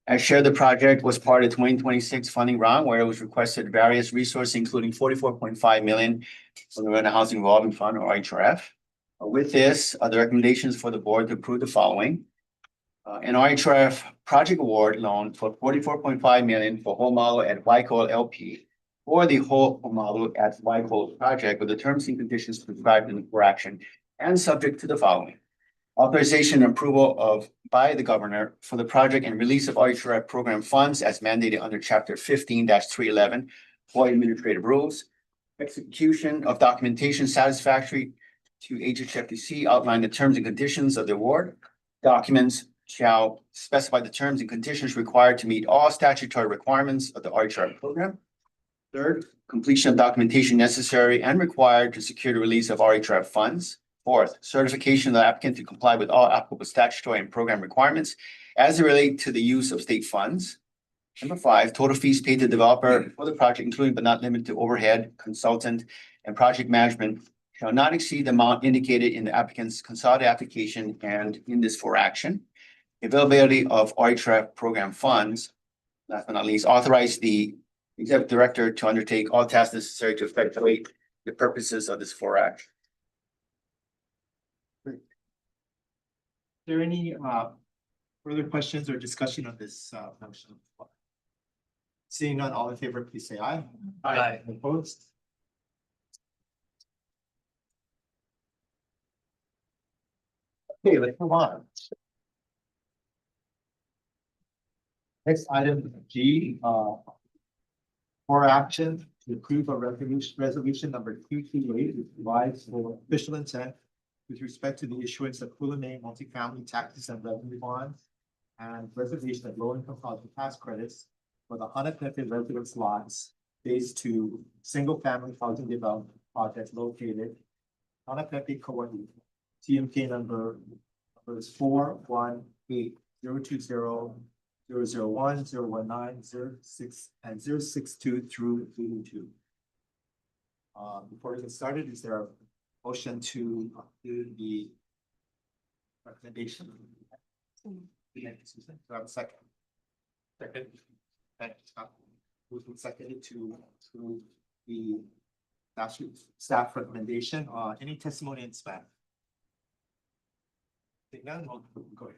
As shared, the project was part of 2026 funding round where it was requested various resources, including 44.5 million from the Rental Housing Revolving Fund or HRF. With this, the recommendations for the board to approve the following. An RHRF project award loan for 44.5 million for Ho'omalu at Waikola LP or the Ho'omalu at Waikola project with the terms and conditions prescribed in the for action and subject to the following. Authorization and approval of by the governor for the project and release of RHRF program funds as mandated under chapter 15-311 for administrative rules. Execution of documentation satisfactory to HHFDC outline the terms and conditions of the award. Documents shall specify the terms and conditions required to meet all statutory requirements of the RHRF program. Third, completion of documentation necessary and required to secure the release of RHRF funds. Fourth, certification of the applicant to comply with all applicable statutory and program requirements as they relate to the use of state funds. Number 5, total fees paid to developer for the project, including but not limited to overhead, consultant, and project management shall not exceed the amount indicated in the applicant's consolidated application and in this for action. Availability of RHRF program funds. Last but not least, authorize the executive director to undertake all tasks necessary to effectuate the purposes of this for action. Is there any Further questions or discussion on this motion? Seeing none, all in favor, please say aye. Aye. Opposed? Okay, let's move on. Next item G, for action to approve a resolution number 228, which provides for official intent with respect to the issuance of May multifamily taxes and revenue bonds and reservation of low-income housing tax credits for the unaffected residence lots phase 2 single-family housing development project located unaffected Kauai. TMK numbers 418-020-001-019-06 and 062 through 82. Before we get started, is there a motion to do the recommendation? Thank you, Susan. Do I have a second? Second. Thank you, Scott. Moved and seconded to approve the staff recommendation. Any testimony in staff? Seeing none, we'll go ahead.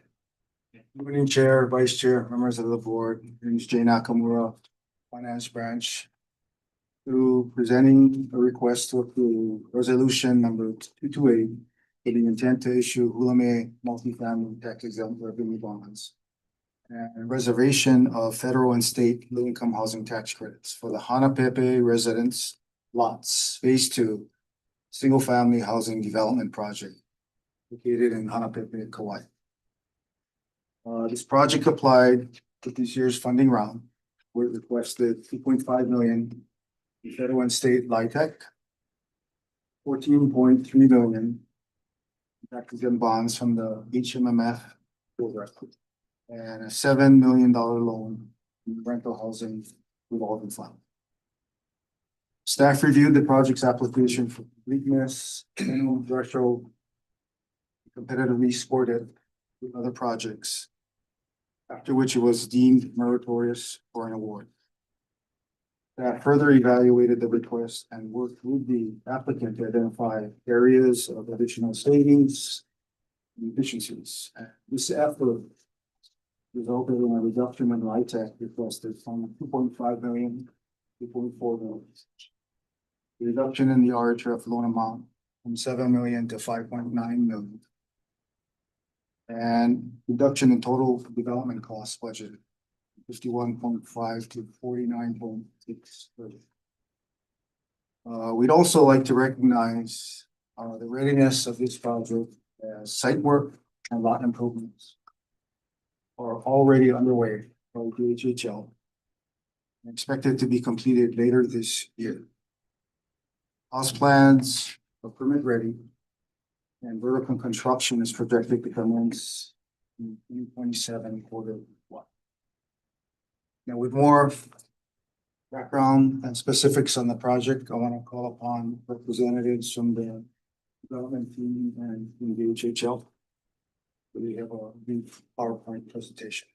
Good evening, Chair, Vice Chair, members of the board. My name is Jay Nakamura, Finance Branch. Through presenting a request to approve resolution number 228 with the intent to issue Hulame multifamily tax exempt revenue bonds and reservation of federal and state low-income housing tax credits for the Hanapepe residence lots phase 2 single-family housing development project located in Hanapepe, Kauai. This project applied to this year's funding round. We requested 2.5 million in federal and state LIHTC, 14.3 million tax exempt bonds from the HMMF program, and a $7 million loan in rental housing revolving fund. Staff reviewed the project's application for completeness, minimum threshold, competitively scored it with other projects, after which it was deemed meritorious for an award. That further evaluated the request and worked with the applicant to identify areas of additional savings and efficiencies. This effort resulted in a reduction in LIHTC requested from 2.5 million to 2.4 million. The reduction in the RHF loan amount from 7 million to 5.9 million. And reduction in total development cost budget, 51.5 to 49.6. We'd also like to recognize the readiness of this project as site work and lot improvements are already underway by the HHL and expected to be completed later this year. House plans are permit ready, and vertical construction is projected to commence in 2027 quarter 1. Now, with more background and specifics on the project, I want to call upon representatives from the development team and from the HHL. We have a brief PowerPoint presentation.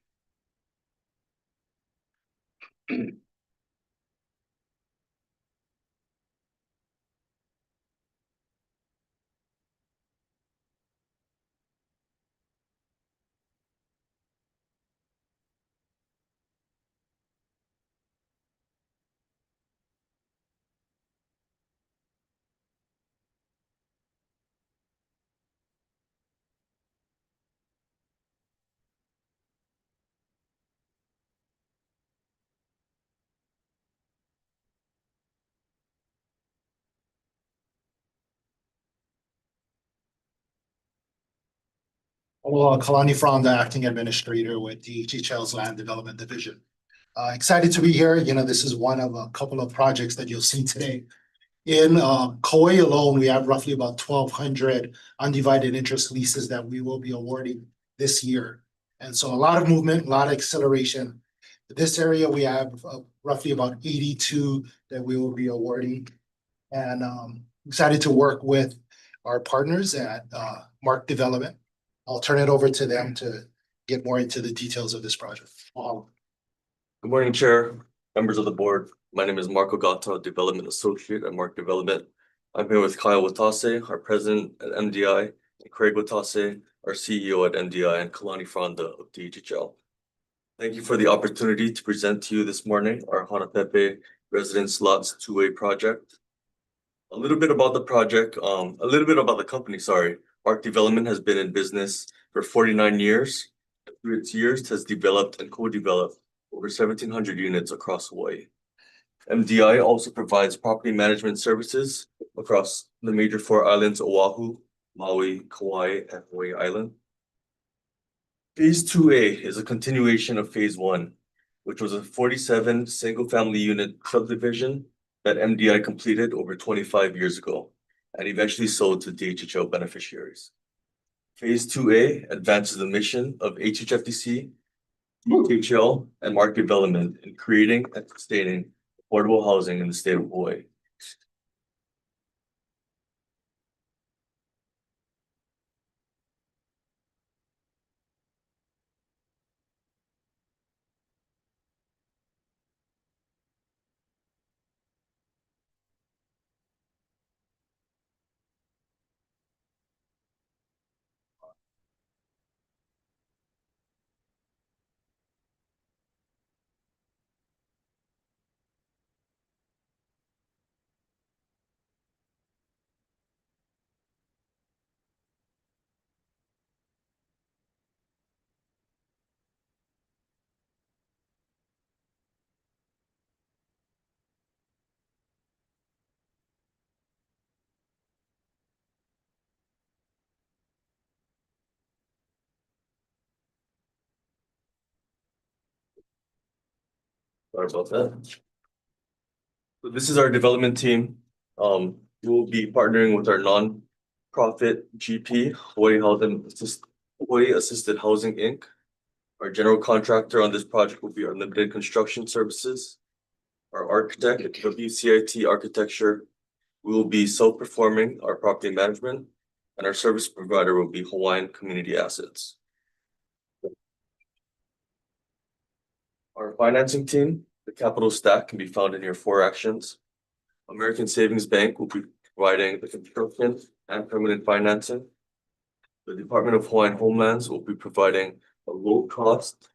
Well, Kalani Fromm, the acting administrator with the HHL's Land Development Division. Excited to be here. You know, this is one of a couple of projects that you'll see today. In Kauai alone, we have roughly about 1,200 undivided interest leases that we will be awarding this year. And so a lot of movement, a lot of acceleration. This area, we have roughly about 82 that we will be awarding. And excited to work with our partners at Mark Development. I'll turn it over to them to get more into the details of this project. Good morning, Chair, members of the board. My name is Marco Gatta, Development Associate at Mark Development. I'm here with Kyle Watase, our president at MDI, and Craig Watase, our CEO at MDI, and Kalani Fronda of DHHL. Thank you for the opportunity to present to you this morning our Hanapepe Residence Lots 2A project. A little bit about the project, a little bit about the company, sorry. Arc Development has been in business for 49 years. Through its years, has developed and co-developed over 1,700 units across Hawaii. MDI also provides property management services across the major 4 islands, Oahu, Maui, Kauai, and Hawaii Island. Phase 2A is a continuation of Phase 1, which was a 47 single-family unit subdivision that MDI completed over 25 years ago and eventually sold to DHHL beneficiaries. Phase 2A advances the mission of HHFDC, DHHL, and Arc Development in creating and sustaining affordable housing in the state of Hawaii. Sorry about that. So this is our development team. We'll be partnering with our non-profit GP, Hawaii Assisted Housing Inc. Our general contractor on this project will be our Limited Construction Services. Our architect at WCIT Architecture. We will be self-performing our property management, and our service provider will be Hawaiian Community Assets. Our financing team, the capital stack, can be found in your 4 actions. American Savings Bank will be providing the construction and permanent financing. The Department of Hawaiian Homelands will be providing a low-cost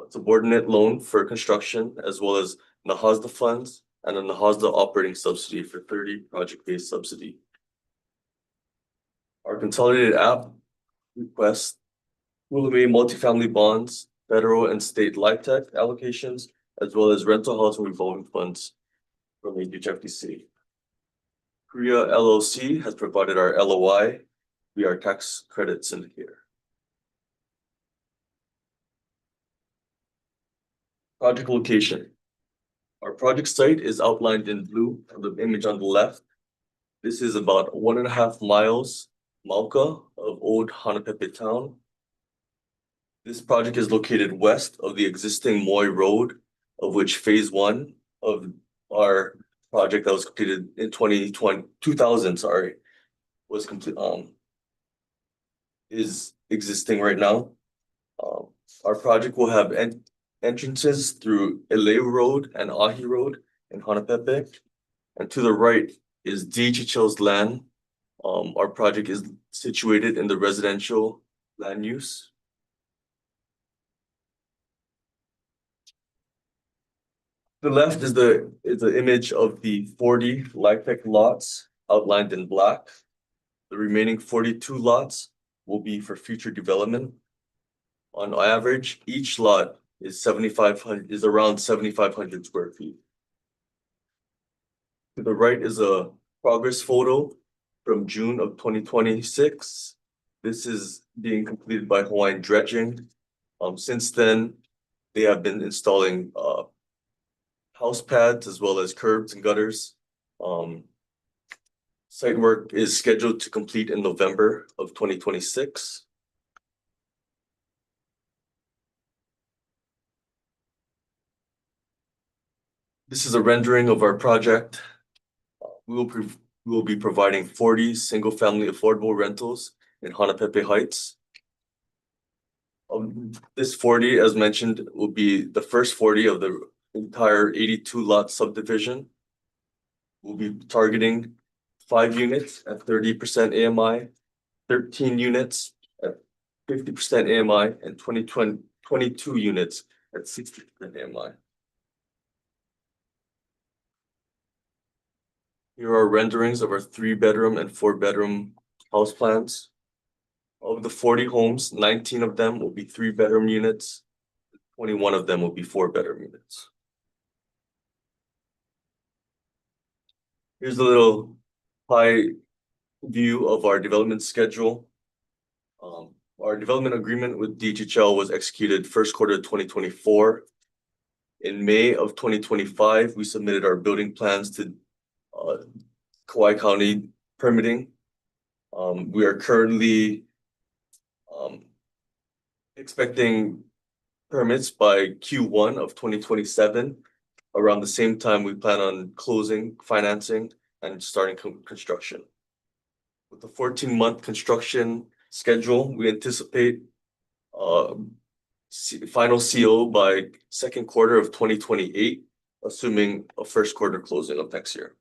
subordinate loan for construction, as well as NAHASDA funds and a NAHASDA operating subsidy for 30 project-based subsidy. Our consolidated app requests Ulame multifamily bonds, federal and state LIHTC allocations, as well as rental housing revolving funds from HHFDC. Korea LLC has provided our LOI via our tax credit syndicator. Project location. Our project site is outlined in blue on the image on the left. This is about 1.5 miles Mauka of Old Hanapepe Town. This project is located west of the existing Moy Road, of which Phase 1 of our project that was completed in 2000, was complete, is existing right now. Our project will have entrances through Eleu Road and Ahi Road in Hanapepe. And to the right is DHHL's land. Our project is situated in the residential land use. The left is the image of the 40 LIHTC lots outlined in black. The remaining 42 lots will be for future development. On average, each lot is around 7,500 square feet. To the right is a progress photo from June of 2026. This is being completed by Hawaiian Dredging. Since then, they have been installing house pads as well as curbs and gutters. Site work is scheduled to complete in November of 2026. This is a rendering of our project. We will be providing 40 single-family affordable rentals in Hanapepe Heights. This 40, as mentioned, will be the first 40 of the entire 82 lot subdivision. We'll be targeting 5 units at 30% AMI, 13 units at 50% AMI and 22 units at 60% AMI. Here are renderings of our 3-bedroom and 4-bedroom house plans. Of the 40 homes, 19 of them will be 3-bedroom units. 21 of them will be 4-bedroom units. Here's a little high view of our development schedule. Our development agreement with DHHL was executed first quarter of 2024. In May of 2025, we submitted our building plans to Kauai County permitting. We are currently expecting permits by Q1 of 2027. Around the same time, we plan on closing, financing, and starting construction. With the 14-month construction schedule, we anticipate final CO by second quarter of 2028, assuming a first quarter closing of next year.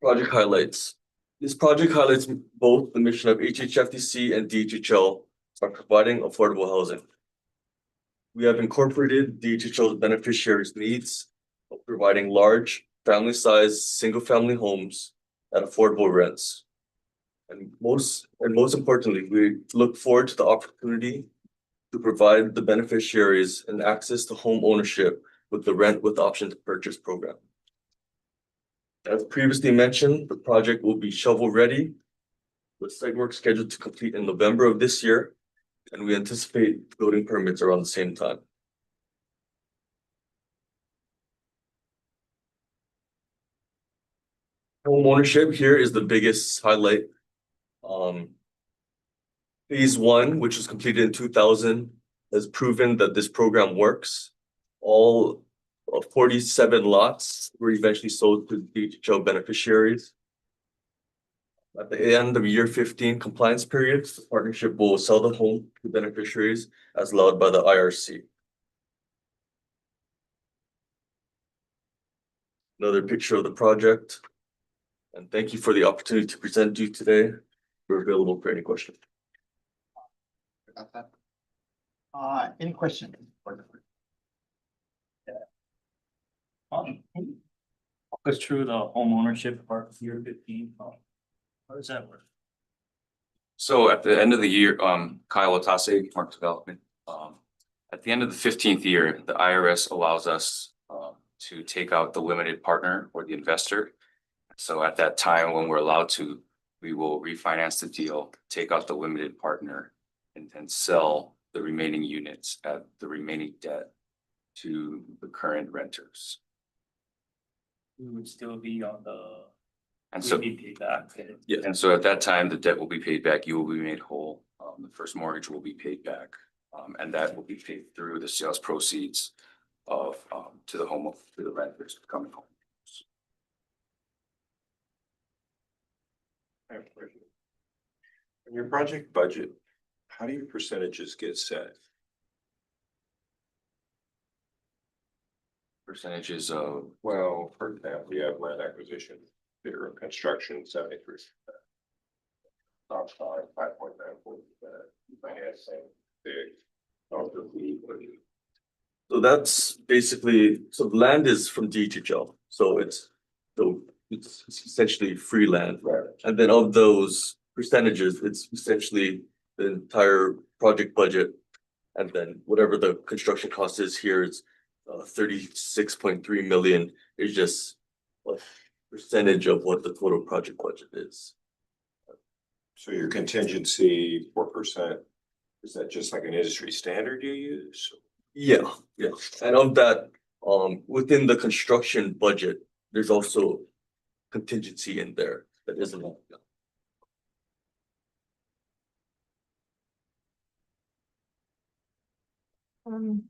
Project highlights. This project highlights both the mission of HHFDC and DHHL by providing affordable housing. We have incorporated DHHL's beneficiaries' needs of providing large, family-sized, single-family homes at affordable rents. And most importantly, we look forward to the opportunity to provide the beneficiaries an access to home ownership with the rent with option to purchase program. As previously mentioned, the project will be shovel-ready, with site work scheduled to complete in November of this year, and we anticipate building permits around the same time. Home ownership here is the biggest highlight. Phase 1, which was completed in 2000, has proven that this program works. All of 47 lots were eventually sold to DHHL beneficiaries. At the end of year 15 compliance period, the partnership will sell the home to beneficiaries as allowed by the IRC. Another picture of the project. And thank you for the opportunity to present to you today. We're available for any questions. About that. Any questions? Can you walk us through the home ownership part of year 15? How does that work? So at the end of the year, Kyle Watase, Mark Development, at the end of the 15th year, the IRS allows us to take out the limited partner or the investor. So at that time, when we're allowed to, we will refinance the deal, take out the limited partner, and then sell the remaining units at the remaining debt to the current renters. We would still be on the. And so, we'd be paid back. yeah, and so at that time, the debt will be paid back. You will be made whole. The first mortgage will be paid back, and that will be paid through the sales proceeds of to the renters coming home. I have a question. In your project budget, how do your percentages get set? Percentages of, Well, for example, you have land acquisition, bigger construction, 73%. Top side, 5.94%. Finance, big. So that's basically, so the land is from DHHL, so it's essentially free land. Right. And then of those percentages, it's essentially the entire project budget. And then whatever the construction cost is here is 36.3 million is just a percentage of what the total project budget is. So your contingency 4%, is that just like an industry standard you use? Yeah. And of that, within the construction budget, there's also contingency in there that isn't. I'm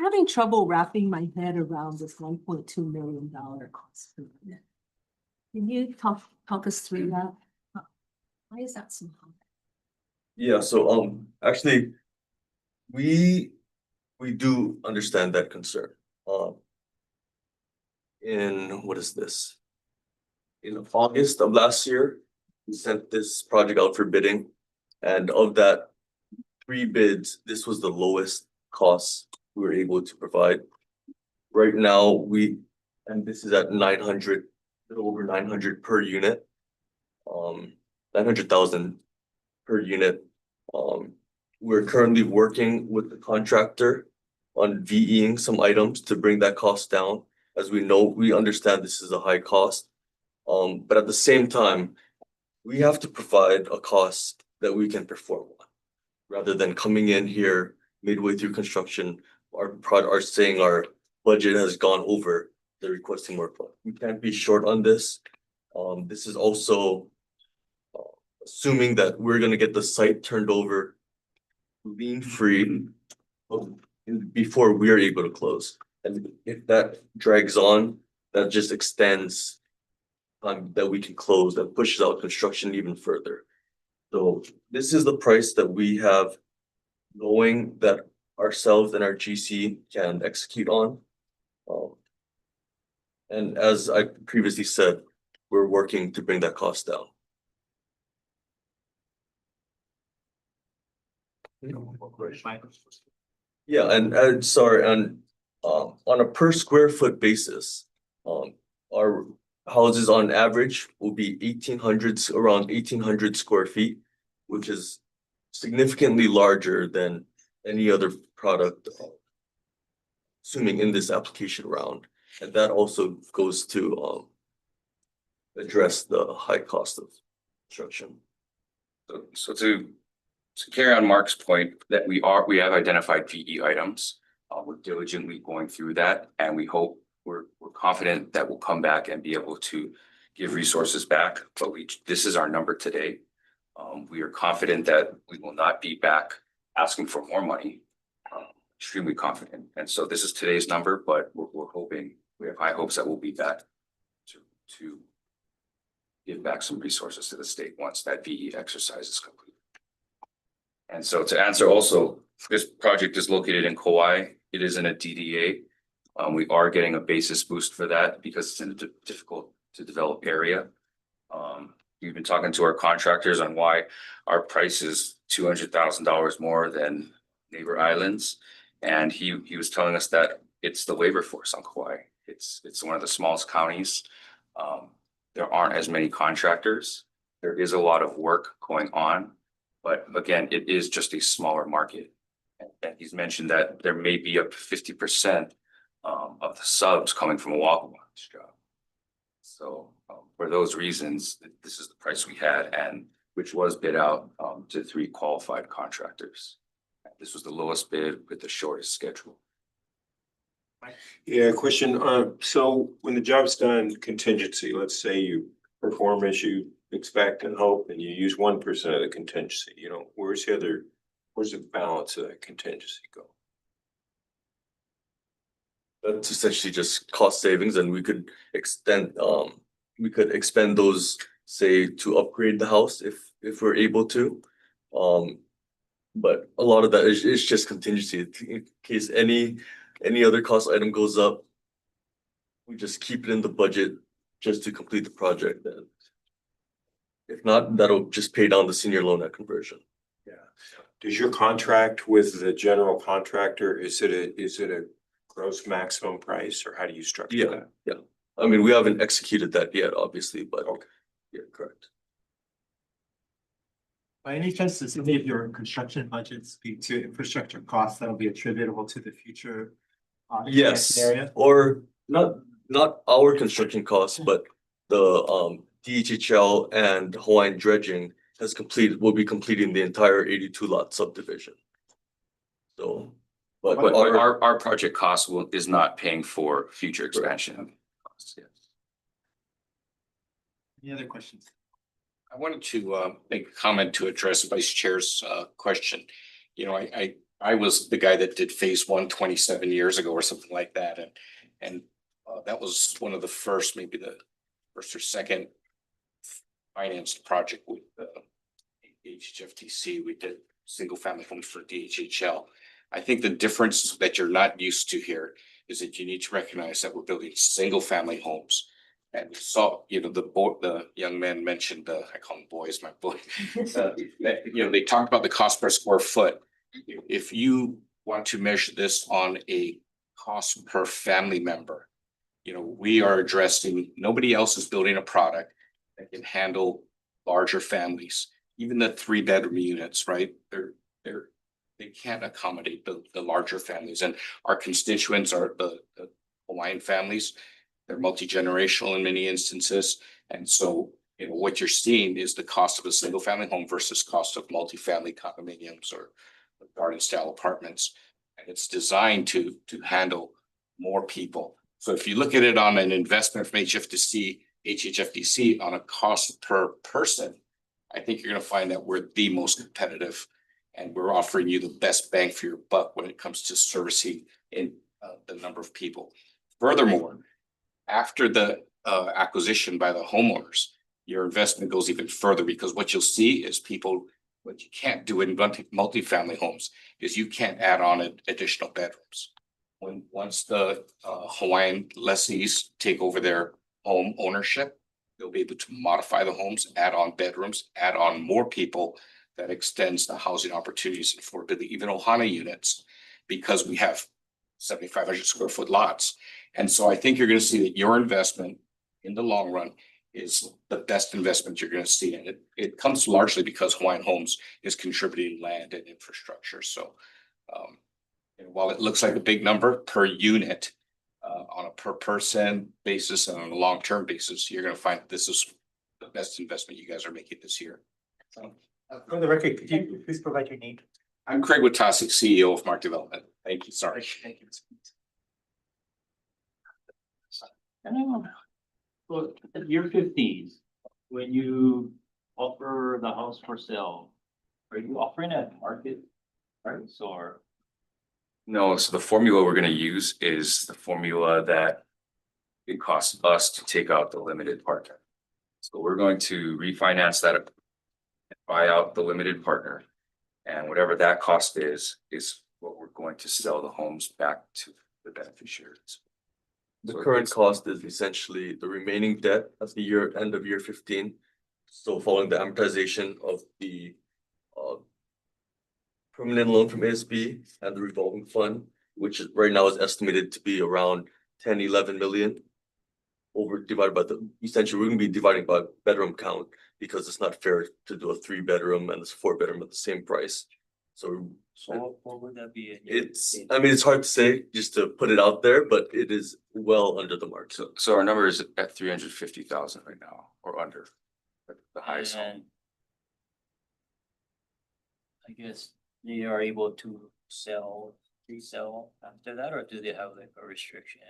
having trouble wrapping my head around this $1.2 million cost per unit. Can you talk us through that? Why is that so high? Yeah, so actually, we do understand that concern. In what is this? in August of last year, we sent this project out for bidding. And of that 3 bids, this was the lowest cost we were able to provide. Right now, and this is at 900, little over 900 per unit. 900,000 per unit. We're currently working with the contractor on VEing some items to bring that cost down. As we understand this is a high cost. But at the same time, we have to provide a cost that we can perform on. Rather than coming in here midway through construction, are saying our budget has gone over, they're requesting more funds. We can't be short on this. This is also assuming that we're gonna get the site turned over lien free before we are able to close. And if that drags on, that just extends time that we can close, that pushes out construction even further. So this is the price that we have, knowing that ourselves and our GC can execute on. And as I previously said, we're working to bring that cost down. Yeah, and sorry, and on a per square foot basis, our houses on average will be around 1,800 square feet, which is significantly larger than any other product, assuming in this application round. And that also goes to address the high cost of construction. So to carry on Mark's point, that we have identified VE items. We're diligently going through that, and we're confident that we'll come back and be able to give resources back, but this is our number today. We are confident that we will not be back asking for more money. Extremely confident, and so this is today's number, but we have high hopes that we'll be back to give back some resources to the state once that VE exercise is complete. And so to answer also, this project is located in Kauai. It is in a DDA. We are getting a basis boost for that because it's in a difficult to develop area. We've been talking to our contractors on why our price is $200,000 more than neighbor islands. And he was telling us that it's the labor force on Kauai. It's one of the smallest counties. There aren't as many contractors. There is a lot of work going on, but again, it is just a smaller market. And he's mentioned that there may be up to 50% of the subs coming from Oahu on this job. So for those reasons, this is the price we had, and which was bid out to 3 qualified contractors. This was the lowest bid with the shortest schedule. Yeah, question. So when the job's done, contingency, let's say you perform as you expect and hope, and you use 1% of the contingency, where's the balance of that contingency go? That's essentially just cost savings, and we could expend those, say, to upgrade the house if we're able to. But a lot of that is just contingency in case any other cost item goes up. We just keep it in the budget just to complete the project. And if not, that'll just pay down the senior loan at conversion. Yeah. Does your contract with the general contractor, is it a gross maximum price, or how do you structure that? Yeah. I mean, we haven't executed that yet, obviously, but yeah, correct. By any chance, does any of your construction budgets speak to infrastructure costs that'll be attributable to the future? Yes, area? or not our construction costs, but the DHHL and Hawaiian Dredging will be completing the entire 82 lot subdivision. So, but our project cost is not paying for future expansion costs. Yes. Any other questions? I wanted to make a comment to address Vice Chair's question. I was the guy that did phase 1 27 years ago or something like that. And that was one of the first, maybe the first or second financed project with HHFDC. We did single family homes for DHHL. I think the difference that you're not used to here is that you need to recognize that we're building single family homes. And so, the young man mentioned, I call them boys, my boy. They talked about the cost per square foot. If you want to measure this on a cost per family member, we are addressing, nobody else is building a product that can handle larger families, even the 3-bedroom units, right? They can't accommodate the larger families, and our constituents are the Hawaiian families. They're multi-generational in many instances, and so what you're seeing is the cost of a single family home versus cost of multifamily condominiums or garden style apartments, and it's designed to handle more people. So if you look at it on an investment from HHFDC on a cost per person, I think you're going to find that we're the most competitive, and we're offering you the best bang for your buck when it comes to servicing in the number of people. Furthermore, after the acquisition by the homeowners, your investment goes even further, because what you'll see is what you can't do in multifamily homes is you can't add on additional bedrooms. Once the Hawaiian lessees take over their home ownership, they'll be able to modify the homes, add on bedrooms, add on more people. That extends the housing opportunities and affordability, even Ohana units, because we have 7,500 square foot lots. And so I think you're going to see that your investment in the long run is the best investment you're going to see. And it comes largely because Hawaiian Homes is contributing land and infrastructure. So while it looks like a big number per unit, on a per person basis and on a long-term basis, you're going to find this is the best investment you guys are making this year. So, For the record, could you please provide your name? I'm Craig Witasic, CEO of Mark Development. Thank you. Sorry. Thank you. So at year 15, when you offer the house for sale, are you offering at market price or? No, so the formula we're gonna use is the formula that it costs us to take out the limited partner. So we're going to refinance that and buy out the limited partner. And whatever that cost is what we're going to sell the homes back to the beneficiaries. The So current it's- cost is essentially the remaining debt at the end of year 15. So following the amortization of the permanent loan from ASB and the revolving fund, which right now is estimated to be around 10-11 million. Divided by essentially we're gonna be dividing by bedroom count, because it's not fair to do a 3-bedroom and this 4-bedroom at the same price. So What would that be? it's hard to say just to put it out there, but it is well under the mark. So our number is at 350,000 right now, or under the highest. And I guess they are able to resell after that, or do they have like a restriction?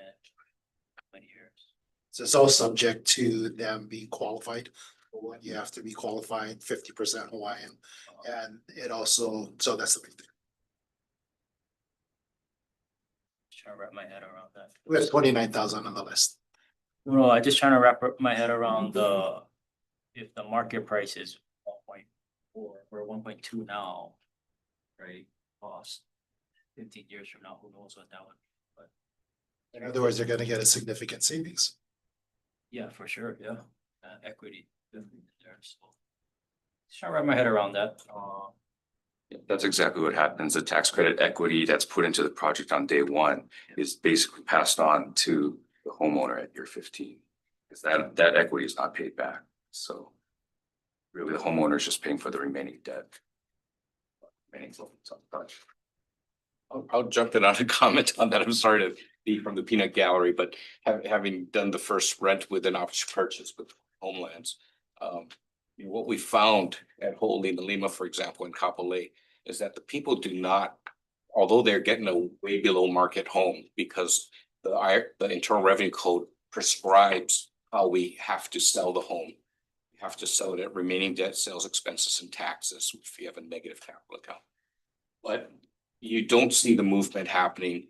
How many years? So it's all subject to them being qualified. For what you have to be qualified, 50% Hawaiian. And it also, so that's the big thing. Trying to wrap my head around that. We have 29,000 on the list. No, I just trying to wrap my head around if the market price is 1.4 or 1.2 now, right? Cost 15 years from now, who knows what that would be, but In other words, they're gonna get a significant savings. yeah, for sure, yeah. Equity definitely there, so. Just trying to wrap my head around that. Yeah, that's exactly what happens. The tax credit equity that's put into the project on day one is basically passed on to the homeowner at year 15. Because that equity is not paid back. So really the homeowner is just paying for the remaining debt. I'll jump in on a comment on that. I'm sorry to be from the peanut gallery, but having done the first rent with an option purchase with Homelands. What we found at Ho'olina Lima, for example, in Kapolei, is that the people do not, although they're getting a way below market home, because the Internal Revenue Code prescribes how we have to sell the home. We have to sell it at remaining debt, sales expenses, and taxes if you have a negative capital account. But you don't see the movement happening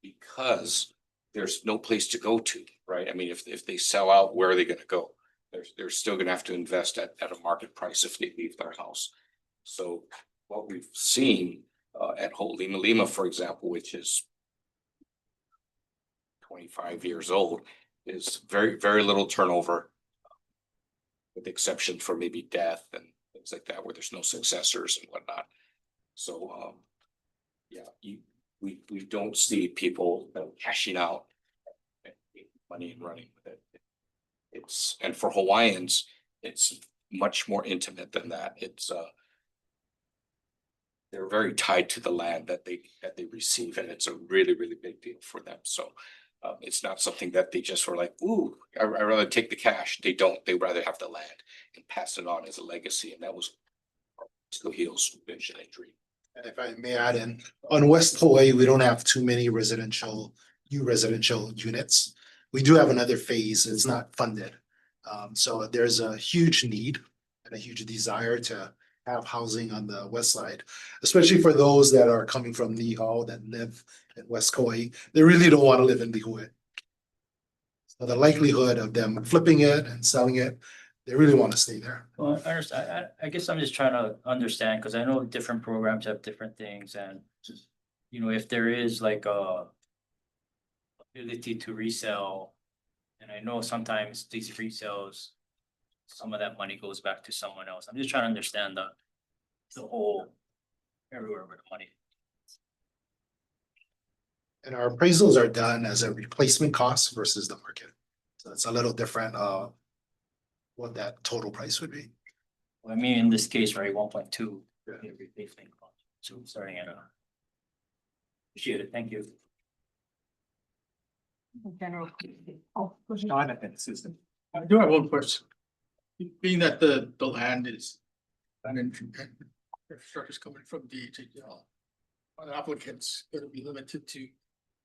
because there's no place to go to, right? I mean, if they sell out, where are they gonna go? They're still gonna have to invest at a market price if they leave their house. So what we've seen at Ho'olina Lima, for example, which is 25 years old, is very, very little turnover. With the exception for maybe death and things like that, where there's no successors and whatnot. So, yeah, we don't see people cashing out money and running with it. And for Hawaiians, it's much more intimate than that. They're very tied to the land that they receive, and it's a really, really big deal for them. So it's not something that they just were like, ooh, I'd rather take the cash. They don't. They rather have the land and pass it on as a legacy. And that was Trujillo's vision and dream. And if I may add in, on West Hawaii, we don't have too many new residential units. We do have another phase, it's not funded. So there's a huge need and a huge desire to have housing on the west side, especially for those that are coming from Niihau that live in West Kauai. They really don't want to live in Lihue. So the likelihood of them flipping it and selling it, they really want to stay there. Well, I understand. I guess I'm just trying to understand, because I know different programs have different things, and if there is like a ability to resell, and I know sometimes these resales, some of that money goes back to someone else. I'm just trying to understand the whole everywhere where the money. And our appraisals are done as a replacement cost versus the market. So it's a little different, what that total price would be. Well, I mean, in this case, right, 1.2. Replacement cost. So starting at appreciate it. Thank you. General. Jonathan, Susan. I do have one question. Being that the land is infrastructure is coming from DHHL, are the applicants going to be limited to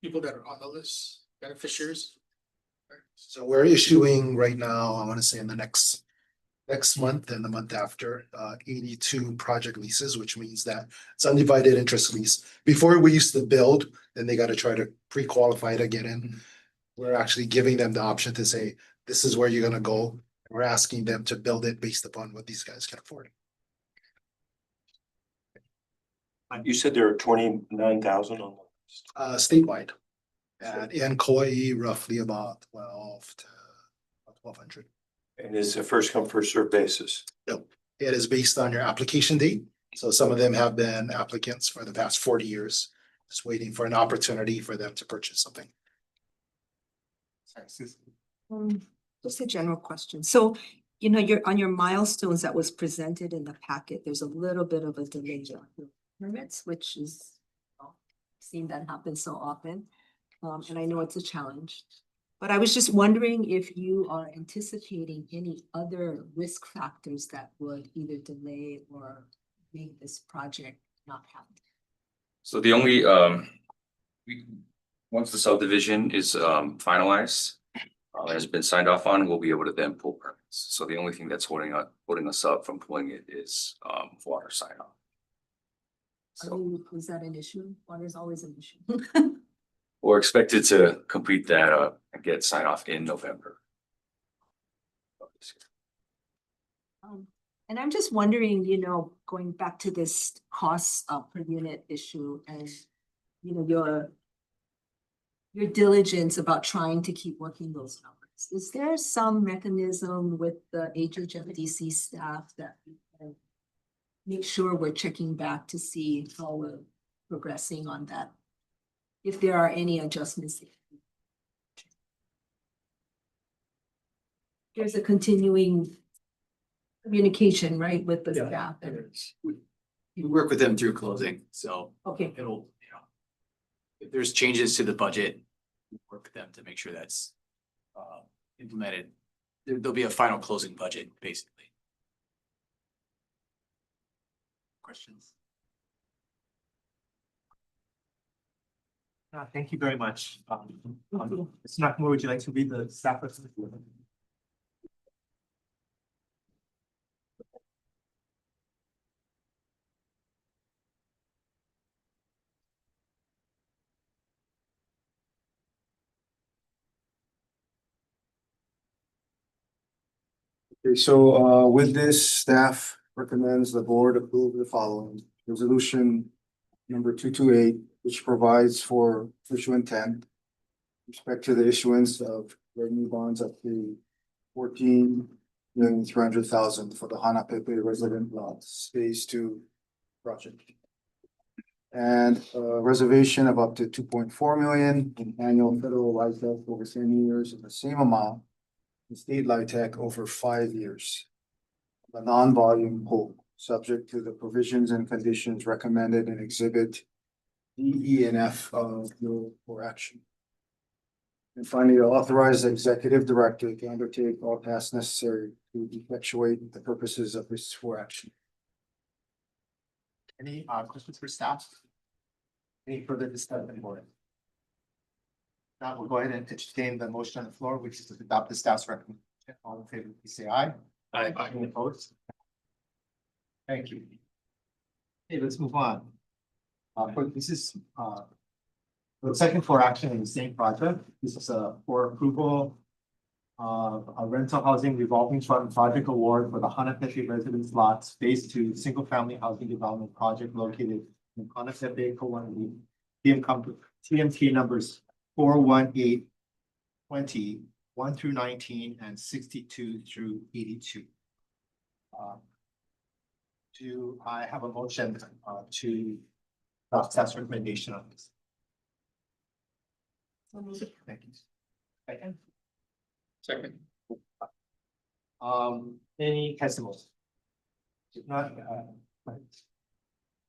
people that are on the list, beneficiaries? So we're issuing right now, I want to say in the next month and the month after, 82 project leases, which means that it's undivided interest lease. Before we used to build, then they got to try to pre-qualify to get in. We're actually giving them the option to say, this is where you're gonna go. We're asking them to build it based upon what these guys can afford. You said there are 29,000 on the list. Statewide. And in Kauai, roughly about 1,200. And it's a first come, first served basis. No, it is based on your application date. So some of them have been applicants for the past 40 years, just waiting for an opportunity for them to purchase something. Sorry, Susan. Just a general question. So, you're on your milestones that was presented in the packet, there's a little bit of a delay on your permits, which is, I've seen that happen so often. And I know it's a challenge, but I was just wondering if you are anticipating any other risk factors that would either delay or make this project not happen. So the only, once the subdivision is finalized, has been signed off on, we'll be able to then pull permits. So the only thing that's holding us up from pulling it is water sign off. Is that an issue? Water is always an issue. We're expected to complete that and get sign off in November. And I'm just wondering, going back to this cost per unit issue and, your diligence about trying to keep working those numbers. Is there some mechanism with the HHFDC staff that we can make sure we're checking back to see how we're progressing on that? If there are any adjustments. There's a continuing communication, right, with the staff. We work with them through closing, so Okay. it'll, if there's changes to the budget, we work with them to make sure that's implemented. There'll be a final closing budget, basically. Questions? Thank you very much. Mr. Nakamura, would you like to read the staff report? Okay, so with this, staff recommends the board approve the following. Resolution number 228, which provides for official intent. With respect to the issuance of revenue bonds up to 14,300,000 for the Hanapepe resident lots, phase 2 project. And a reservation of up to 2.4 million in annual federal LIHTC over 10 years, and the same amount in state LIHTC over 5 years. The non-volume hold, subject to the provisions and conditions recommended in Exhibit D, E, and F of your for action. And finally, to authorize the executive director to undertake all tasks necessary to effectuate the purposes of this for action. Any questions for staff? Any further discussion, board? Now we'll go ahead and entertain the motion on the floor, which is to adopt the staff's recommendation. All in favor, please say aye. Aye. Any opposed? Thank you. Okay, let's move on. This is the second for action in the same project. This is for approval of a rental housing revolving fund project award for the Hanapepe residence lots phase 2 single family housing development project located in Hanapepe, Kauai. TMT numbers 41820, 1 through 19, and 62 through 82. Do I have a motion to staff's recommendation on this? Thank you. Second. Second. Any testimonies? If not,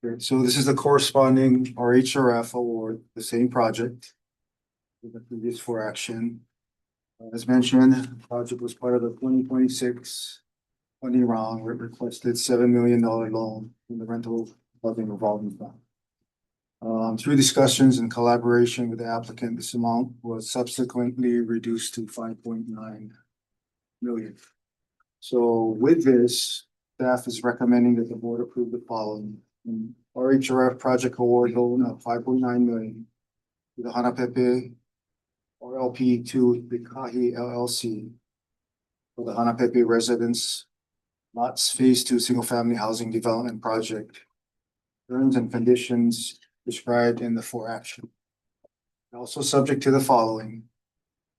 Okay, so this is the corresponding RHRF award, the same project. With the previous for action. As mentioned, the project was part of the 2026 funding round where it requested $7 million loan from the rental housing revolving fund. Through discussions and collaboration with the applicant, this amount was subsequently reduced to 5.9 million. So with this, staff is recommending that the board approve the following. RHRF project award loan of 5.9 million to the Hanapepe RLP to the Kahi LLC for the Hanapepe residence lots phase 2 single family housing development project. Terms and conditions described in the for action. Also subject to the following.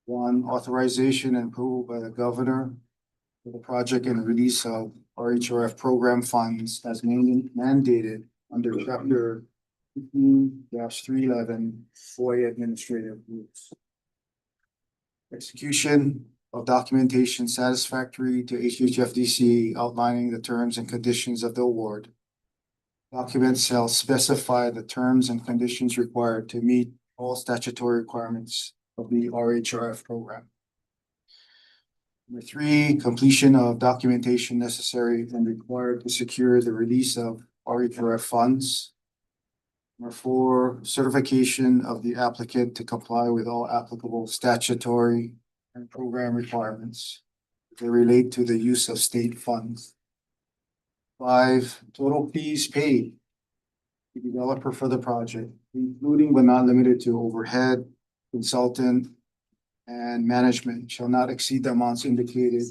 1, authorization and approval by the governor for the project and release of RHRF program funds as mandated under chapter 15-311 FOIA administrative rules. Execution of documentation satisfactory to HHFDC outlining the terms and conditions of the award. Documents shall specify the terms and conditions required to meet all statutory requirements of the RHRF program. Number 3, completion of documentation necessary and required to secure the release of RHRF funds. Number 4, certification of the applicant to comply with all applicable statutory and program requirements that relate to the use of state funds. 5, total fees paid to developer for the project, including but not limited to overhead, consultant, and management shall not exceed the amounts indicated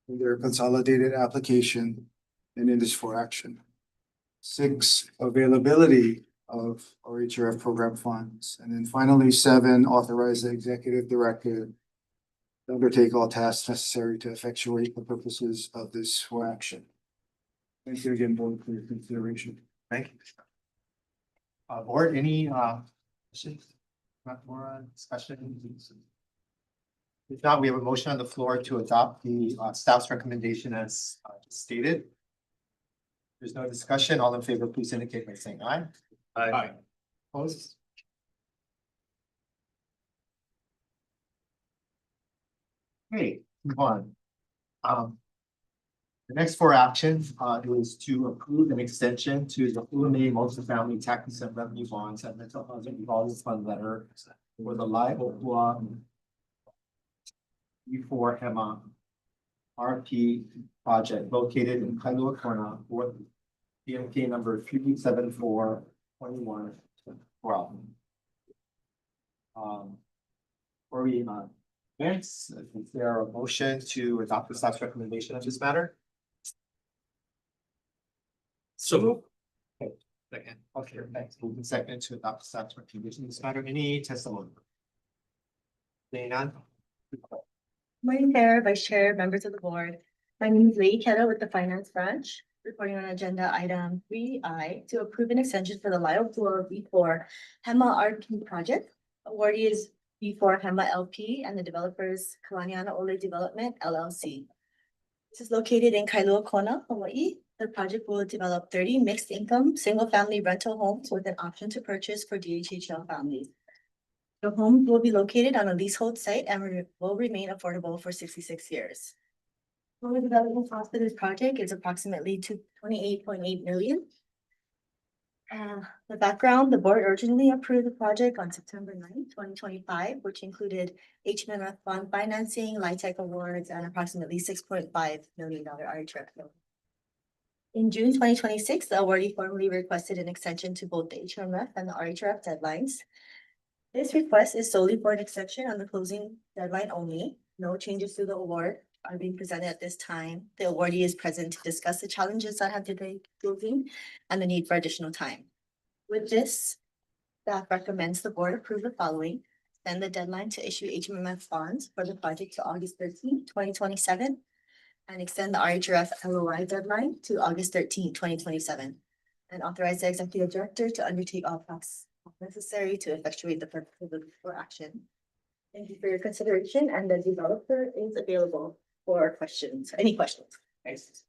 in their consolidated application and in this for action. 6, availability of RHRF program funds. And then finally, 7, authorize the executive director to undertake all tasks necessary to effectuate the purposes of this for action. Thank you again, board, for your consideration. thank you. Board, any questions? Not more discussion? If not, we have a motion on the floor to adopt the staff's recommendation as stated. There's no discussion. All in favor, please indicate by saying aye. Aye. Opposed? Okay, move on. The next for action is to approve an extension to the Ulame multifamily tax exempt revenue bonds and mental housing revolving fund letter for the Laihopua E4 HEMA RP project located in Kailua Kona, PMK number 37421 12. Before we advance, is there a motion to adopt the staff's recommendation on this matter? So. Okay, second. Okay, thanks. Moving second to adopt the staff's recommendation on this matter. Any testimony? Seeing none, Morning, Chair, Vice Chair, members of the board. My name is Lei Keta with the Finance Branch, reporting on agenda item 3I to approve an extension for the Lyle Floor V4 Hema RP project. Awardee is V4 Hema LP and the developers Kalaniana Ole Development LLC. This is located in Kailua Kona, Hawaii. The project will develop 30 mixed income, single family rental homes with an option to purchase for DHHL families. The home will be located on a leasehold site and will remain affordable for 66 years. Total development cost for this project is approximately 28.8 million. The background, the board originally approved the project on September 9th, 2025, which included HMMF bond financing, LIHTC awards, and approximately $6.5 million RHF loan. In June 2026, the awardee formally requested an extension to both the HMMF and the RHF deadlines. This request is solely for an exception on the closing deadline only. No changes to the award are being presented at this time. The awardee is present to discuss the challenges that have delayed closing and the need for additional time. With this, staff recommends the board approve the following. Extend the deadline to issue HMMF bonds for the project to August 13th, 2027, and extend the RHF LOI deadline to August 13th, 2027, and authorize the executive director to undertake all tasks necessary to effectuate the purpose of the for action. Thank you for your consideration, and the developer is available for questions. Any questions? Thanks.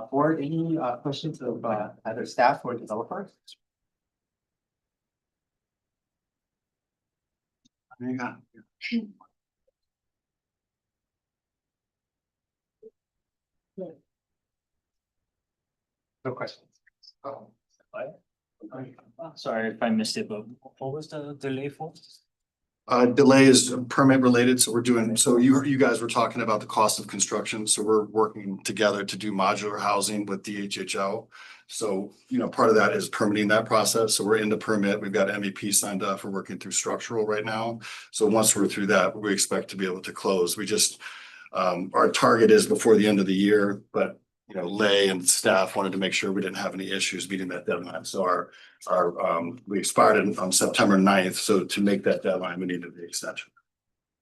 Board, any questions of either staff or developer? No questions. Sorry if I missed it, but what was the delay for? Delay is permit related, so we're doing, so you guys were talking about the cost of construction, so we're working together to do modular housing with DHHL. So, part of that is permitting that process, so we're in the permit, we've got MVP signed up, we're working through structural right now. So once we're through that, we expect to be able to close. We just, our target is before the end of the year, but Lay and staff wanted to make sure we didn't have any issues meeting that deadline. So we expired on September 9th. So to make that deadline, we needed the extension.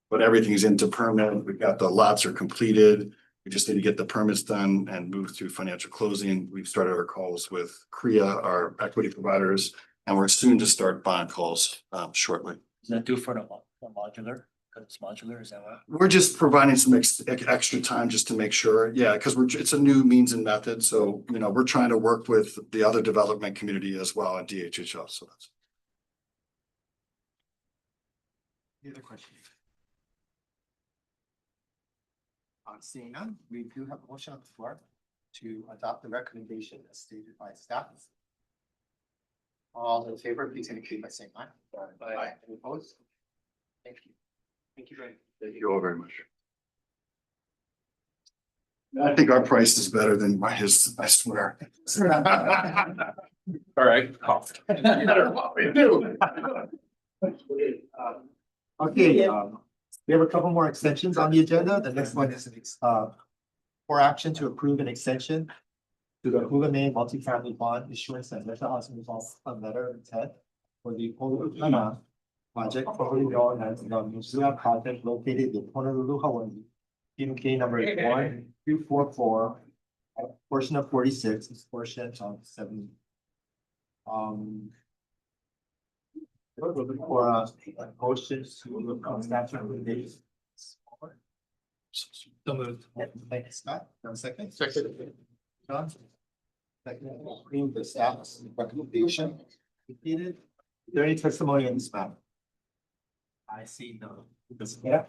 But everything's into permit. We've got the lots are completed. We just need to get the permits done and move through financial closing. We've started our calls with KREA, our equity providers, and we're soon to start bond calls shortly. Is that due for the modular? Because it's modular, is that right? We're just providing some extra time just to make sure, yeah, because it's a new means and method. So, we're trying to work with the other development community as well at DHHL. So that's. Any other questions? Seeing none, we do have a motion on the floor to adopt the recommendation as stated by staff. All in favor, please indicate by saying aye. Aye. Any opposed? Thank you. Thank you very much. Thank you all very much. I think our price is better than his, I swear. All right. Okay, we have a couple more extensions on the agenda. The next one is for action to approve an extension to the Hula May multifamily bond issuance and rental housing results on letter of intent for the Hula project, formerly known as the Musula project located in Honolulu, Hawaii. PMK number 1244, portion of 46 is portion of 70. We're looking for a motion to staff recommendations. So moved. Thank you, Scott. One second. Second. John. Second. Approve the staff's recommendation. Repeated. Is there any testimony on this matter? I see no. Yeah.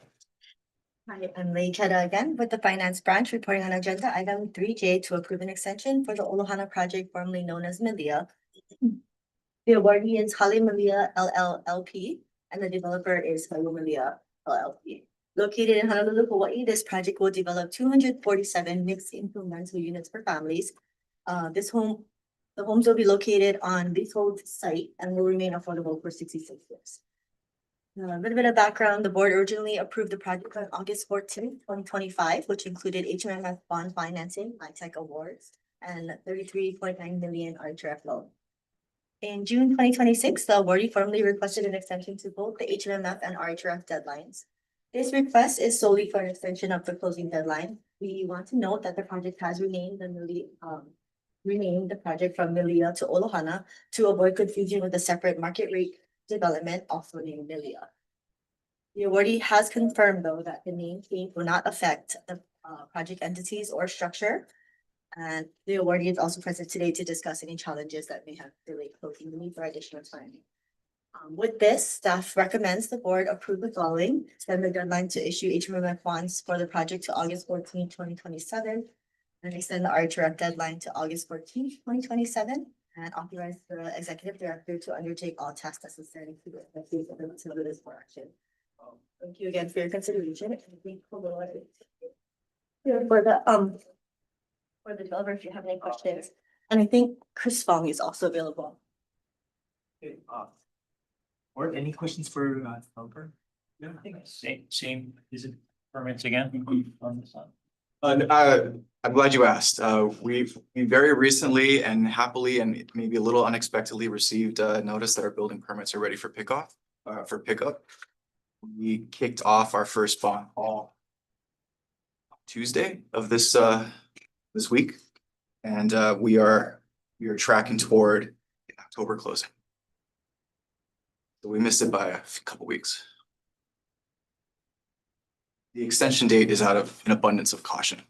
Hi, I'm Lei Keta again with the Finance Branch, reporting on agenda item 3J to approve an extension for the Olohana project formerly known as Melia. The awardee is Hale Melia LLP and the developer is Hale Melia LLP. Located in Honolulu, Hawaii, this project will develop 247 mixed income rental units for families. The homes will be located on leasehold site and will remain affordable for 66 years. A little bit of background, the board originally approved the project on August 14th, 2025, which included HMMF bond financing, LIHTC awards, and 33.9 million RHF loan. In June 2026, the awardee formally requested an extension to both the HMMF and RHF deadlines. This request is solely for an extension of the closing deadline. We want to note that the project has renamed the project from Milia to Olohana to avoid confusion with the separate market rate development also named Milia. The awardee has confirmed though that the name change will not affect the project entities or structure. And the awardee is also present today to discuss any challenges that may have delayed closing the need for additional time. With this, staff recommends the board approve the following: extend the deadline to issue HMMF bonds for the project to August 14, 2027, and extend the RHRF deadline to August 14, 2027, and authorize the executive director to undertake all tasks necessary to execute this for action. Thank you again for your consideration. For the developer, if you have any questions, and I think Chris Fong is also available. Okay, or any questions for developer? Yeah, I think same, is it permits again on this one? I'm glad you asked. We very recently and happily and maybe a little unexpectedly received a notice that our building permits are ready for pickup. We kicked off our first bond call Tuesday of this week, and we are tracking toward an October closing. So we missed it by a couple weeks. The extension date is out of an abundance of caution.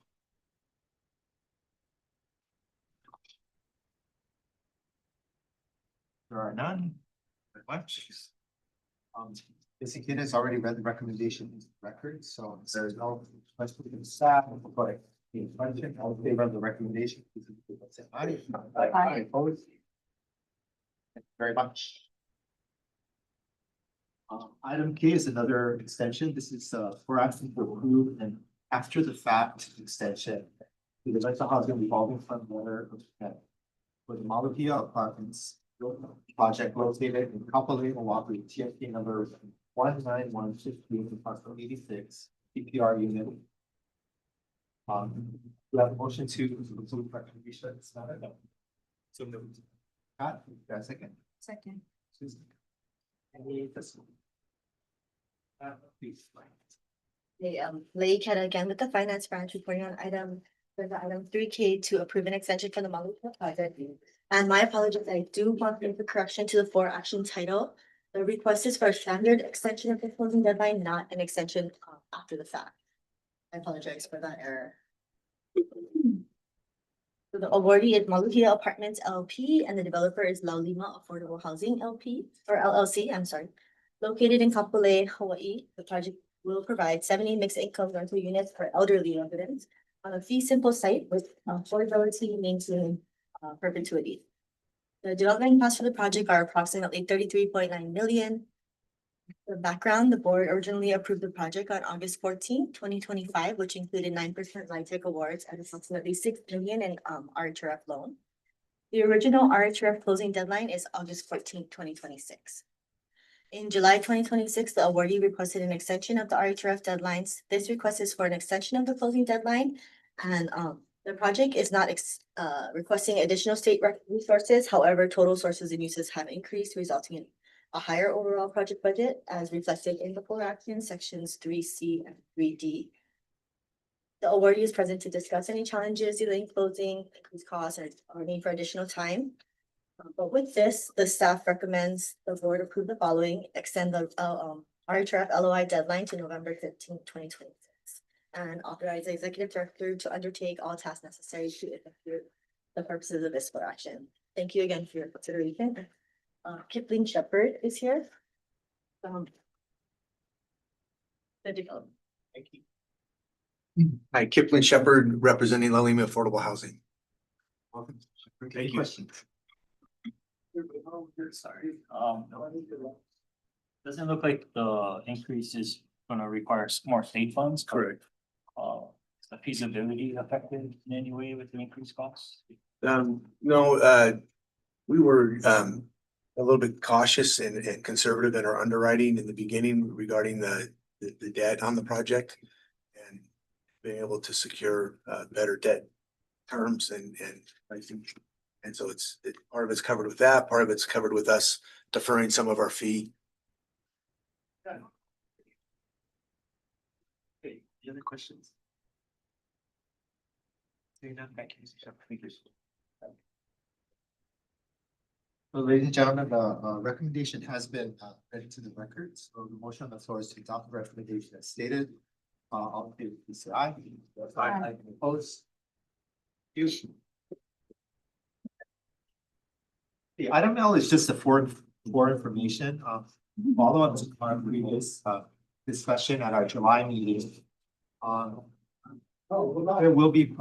There are none. Very much. This kid has already read the recommendation in the record, so if there's no question from staff, but the question, all in favor of the recommendation. Please indicate by saying aye. Aye. Opposed? Thank you very much. Item K is another extension. This is for asking to approve and after the fact extension to the rental housing revolving fund letter for the Malapia Apartments project located in Kapolei, Oahu, TFP number 19115, parcel 86, PPR unit. We have a motion to approve recommendation. It's not a no. So moved. Pat, you got a second? Second. Susan. Any discussion? Please. Lei Keta again with the finance branch reporting on item 3K to approve an extension for the Maluka project. And my apologies, I do want to make a correction to the 4 action title. The request is for a standard extension of the closing deadline, not an extension after the fact. I apologize for that error. So the awardee is Maluhia Apartments LLP and the developer is Laulima Affordable Housing LP or LLC, I'm sorry. Located in Kapolei, Hawaii, the project will provide 70 mixed income rental units for elderly residents on a fee simple site with affordability maintained perpetuity. The development costs for the project are approximately 33.9 million. The background, the board originally approved the project on August 14, 2025, which included 9% LIHTC awards and approximately 6 million in RHRF loan. The original RHRF closing deadline is August 14, 2026. In July 2026, the awardee requested an extension of the RHRF deadlines. This request is for an extension of the closing deadline, and the project is not requesting additional state resources. However, total sources and uses have increased, resulting in a higher overall project budget as reflected in the 4 action sections 3C and 3D. The awardee is present to discuss any challenges delaying closing, increased costs, or need for additional time. But with this, the staff recommends the board approve the following: extend the RHRF LOI deadline to November 15, 2026, and authorize the executive director to undertake all tasks necessary to execute the purposes of this for action. Thank you again for your consideration. Kipling Shepherd is here. The developer. Thank you. Hi, Kipling Shepherd, representing Laulima Affordable Housing. Welcome. Thank you. Question. Sorry, doesn't look like the increase is gonna require more state funds. Correct. Is the feasibility affected in any way with the increased costs? No, we were a little bit cautious and conservative in our underwriting in the beginning regarding the debt on the project and being able to secure better debt terms and pricing. And so part of it's covered with that, part of it's covered with us deferring some of our fee. other questions? Seeing none, thank you. Thank you. So ladies and gentlemen, the recommendation has been read into the record. So the motion on the floor is to adopt the recommendation as stated. All in favor, please say aye. Aye. Opposed? You. The item L is just a for information. Follow up to our previous discussion at our July meeting. There will be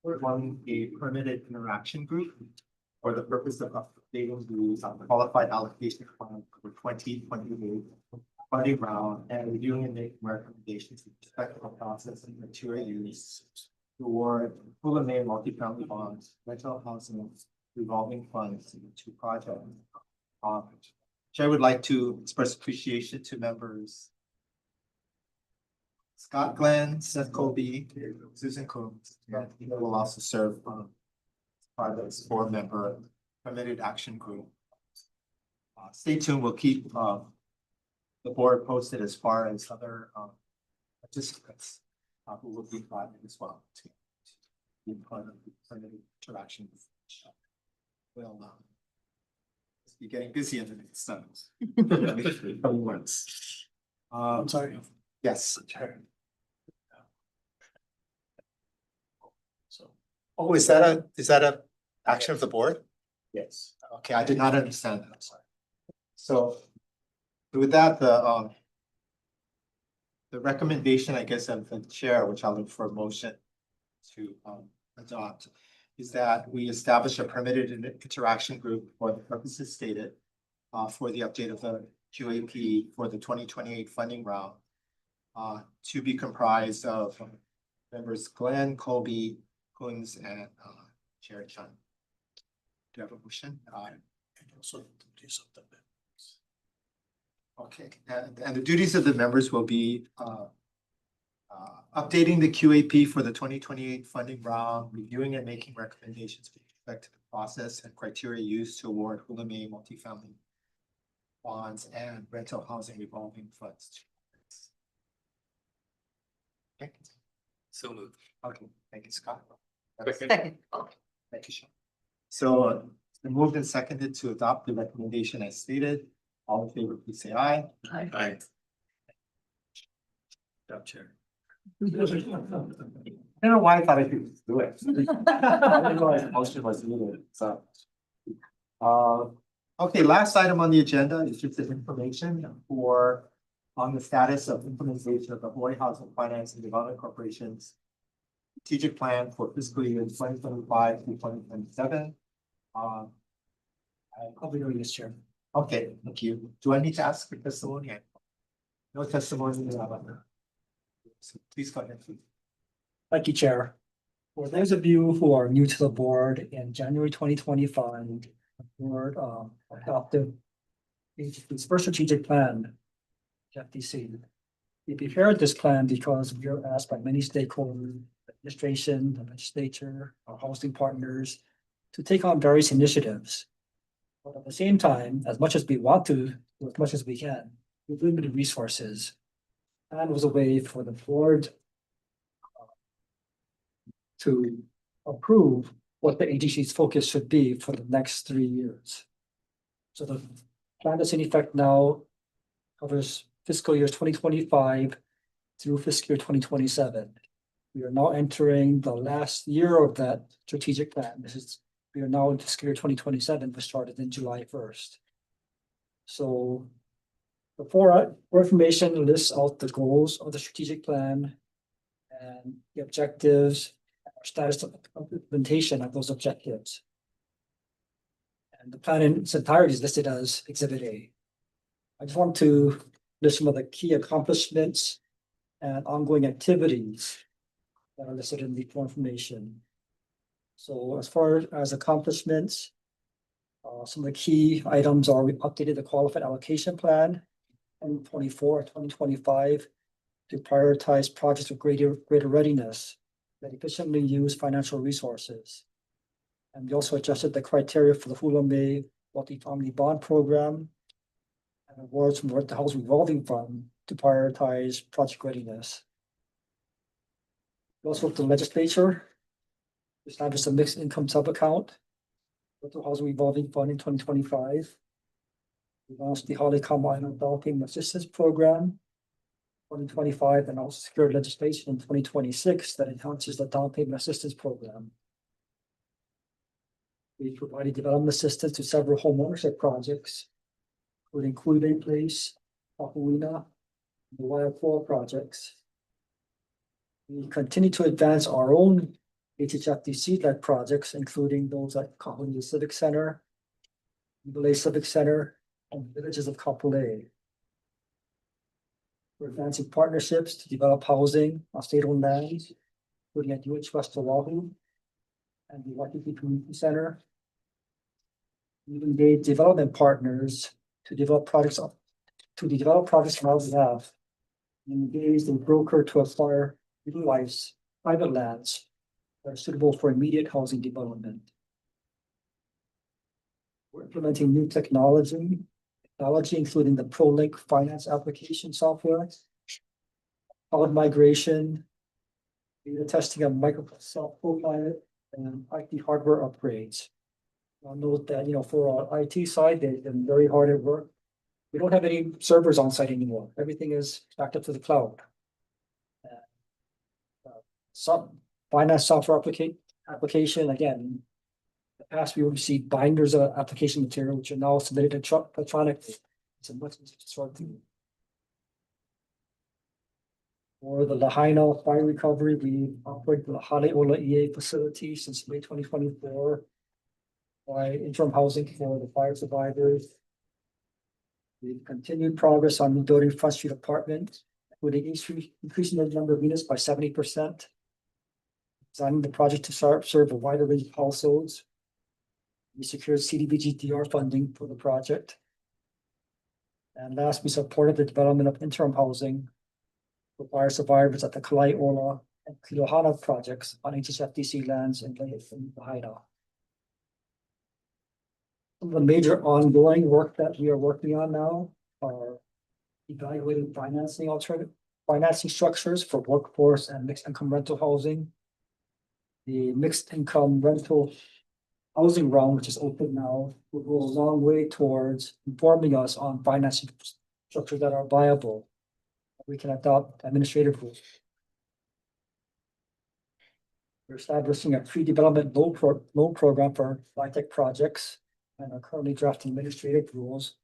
one a permitted interaction group for the purpose of updating the qualified allocation plan for 2028 funding round and reviewing and making recommendations with respect to the process and material use toward full and main multifamily bonds, rental housing, revolving funds in the two projects. Chair would like to express appreciation to members Scott Glenn, Seth Colby, Susan Coombs, and he will also serve part of this board member permitted action group. Stay tuned, we'll keep the board posted as far as other participants who will be invited as well to be part of the permitted interaction. We'll be getting busy in the next times. Coming months. I'm sorry. Yes. So, oh, is that a action of the board? Yes. Okay, I did not understand that. I'm sorry. So with that, the recommendation, I guess, of the chair, which I'll look for a motion to adopt, is that we establish a permitted interaction group for the purposes stated for the update of the QAP for the 2028 funding round to be comprised of members Glenn, Colby, Coons, and Chair Chun. Do you have a motion? Okay, and the duties of the members will be updating the QAP for the 2028 funding round, reviewing and making recommendations with respect to the process and criteria used to award Hula May multifamily bonds and rental housing revolving funds. Okay. So moved. Okay, thank you, Scott. Second. Thank you, Sean. So it's been moved and seconded to adopt the recommendation as stated. All in favor, please say aye. Aye. Aye. Job, Chair. I don't know why I thought I could do it. I didn't realize the motion was needed, so. Okay, last item on the agenda is just the information on the status of implementation of the Hawaii Housing Finance and Development Corporation's strategic plan for fiscal year 2025 through 2027. I'll be doing this, Chair. Okay, thank you. Do I need to ask for testimony? No testimony. So please go ahead. Thank you, Chair. For those of you who are new to the board, in January 2025, the board adopted its first strategic plan, HHFDC. We prepared this plan because we were asked by many stakeholders, the administration, the legislature, our housing partners, to take on various initiatives. But at the same time, as much as we want to, as much as we can, with limited resources, and was a way for the board to approve what the agency's focus should be for the next 3 years. So the plan that's in effect now covers fiscal years 2025 through fiscal year 2027. We are now entering the last year of that strategic plan. We are now in fiscal year 2027, which started in July 1st. So for information lists out the goals of the strategic plan and the objectives, our status of implementation of those objectives. And the plan in its entirety is listed as Exhibit A. I just want to list some of the key accomplishments and ongoing activities that are listed in the information. So as far as accomplishments, some of the key items are we updated the qualified allocation plan in 2025 to prioritize projects with greater readiness that efficiently use financial resources. And we also adjusted the criteria for the Hula May multifamily bond program and awards from the House Revolving Fund to prioritize project readiness. We also worked with the legislature, to establish a mixed income sub account, rental housing revolving fund in 2025. We launched the Holly Combine Down Payment Assistance Program 2025, and also secured legislation in 2026 that enhances the down payment assistance program. We provided development assistance to several homeownership projects, including Kuibe Place, Papuina, the Waiakua projects. We continue to advance our own HHFDC-led projects, including those at Kahului Civic Center, Ibalei Civic Center, and villages of Kapolei. We're advancing partnerships to develop housing on state-owned lands, including at UH West Oahu and the Waikiki Community Center. We've engaged development partners to develop projects on our behalf. We engaged a broker to acquire utilize private lands that are suitable for immediate housing development. We're implementing new technology including the ProLink finance application software, cloud migration, beta testing of Microsoft Copilot, and IT hardware upgrades. I'll note that, for our IT side, they've been very hard at work. We don't have any servers on site anymore. Everything is backed up to the cloud. Some finance software application, again, in the past we would receive binders of application material, which are now submitted electronically. It's a much easier to sort through. For the Lahaina fire recovery, we operate the Haleola EA facility since May 2024. By interim housing for the fire survivors. We've continued progress on rebuilding Front Street apartments, including increasing the number of units by 70%. Designing the project to serve a wider range of households. We secured CDBG-DR funding for the project. And last, we supported the development of interim housing for fire survivors at the Kalaiola and Kilohana projects on HHFDC lands in Lahaina. Some of the major ongoing work that we are working on now are evaluating financing structures for workforce and mixed income rental housing. The mixed income rental housing round, which is open now, will go a long way towards informing us on financing structures that are viable. We can adopt administrative rules. We're establishing a pre-development loan program for LIHTC projects and are currently drafting administrative rules.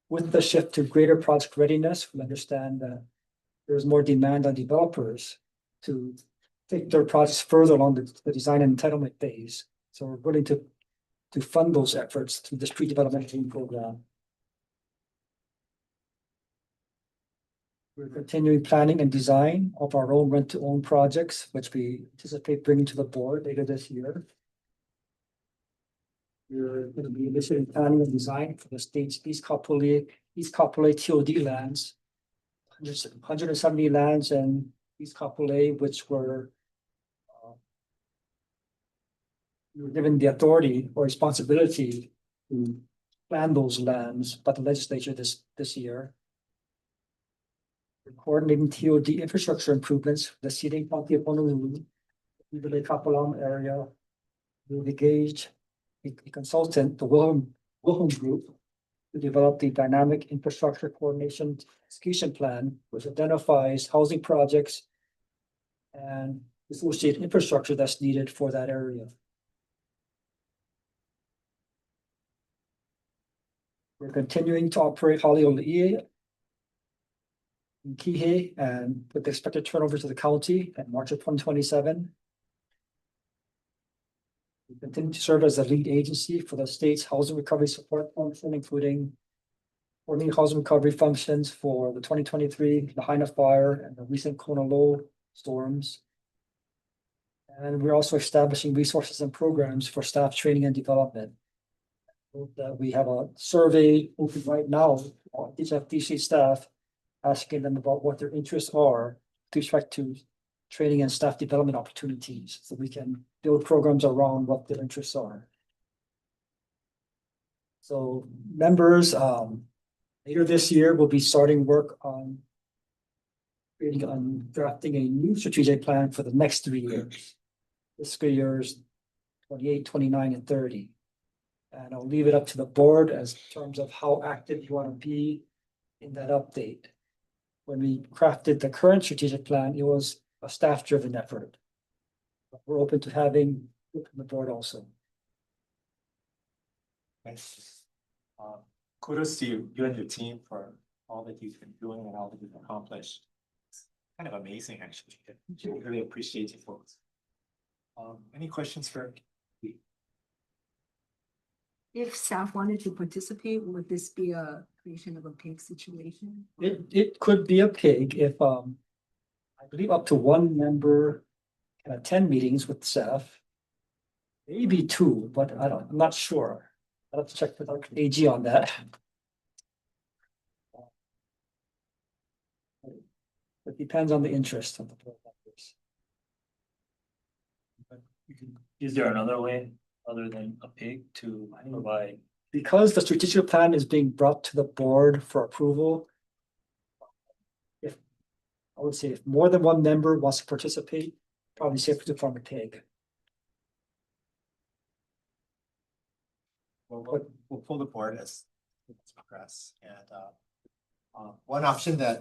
With the shift to greater project readiness, we understand that there's more demand on developers to take their projects further along the design and entitlement phase. So we're willing to fund those efforts through this pre-development loan program. We're continuing planning and design of our own rent-to-own projects, which we anticipate bringing to the board later this year. We're going to be initiating planning and design for the state's East Kapolei TOD lands, 170 lands in East Kapolei, which were we were given the authority or responsibility to plan those lands by the legislature this year. We're coordinating TOD infrastructure improvements for the Seating County of Honolulu, the Ibalei Kapalam area. We've engaged a consultant, the Wilhelm Group, to develop the dynamic infrastructure coordination execution plan, which identifies housing projects and associated infrastructure that's needed for that area. We're continuing to operate Haleola EA in Kihei and with the expected turnover to the county in March of 2027. We continue to serve as the lead agency for the state's housing recovery support function, including coordinating housing recovery functions for the 2023 Lahaina fire and the recent Kona Low storms. And we're also establishing resources and programs for staff training and development. That we have a survey open right now on HHFDC staff, asking them about what their interests are with respect to training and staff development opportunities, so we can build programs around what their interests are. So members, later this year, we'll be starting work on creating on drafting a new strategic plan for the next 3 years. Fiscal years 28, 29, and 30. And I'll leave it up to the board as terms of how active you want to be in that update. When we crafted the current strategic plan, it was a staff-driven effort. But we're open to having the board also. Thanks. Kudos to you and your team for all that you've been doing and all that you've accomplished. It's kind of amazing, actually. Really appreciate you folks. Any questions for? If staff wanted to participate, would this be a creation of a pig situation? It could be a pig if I believe up to one member can attend meetings with staff. Maybe two, but I'm not sure. I'll have to check with our AG on that. It depends on the interest of the board members. Is there another way other than a pig to provide? Because the strategic plan is being brought to the board for approval. If I would say if more than one member wants to participate, probably safer to form a pig. We'll pull the board as it's progress. And one option that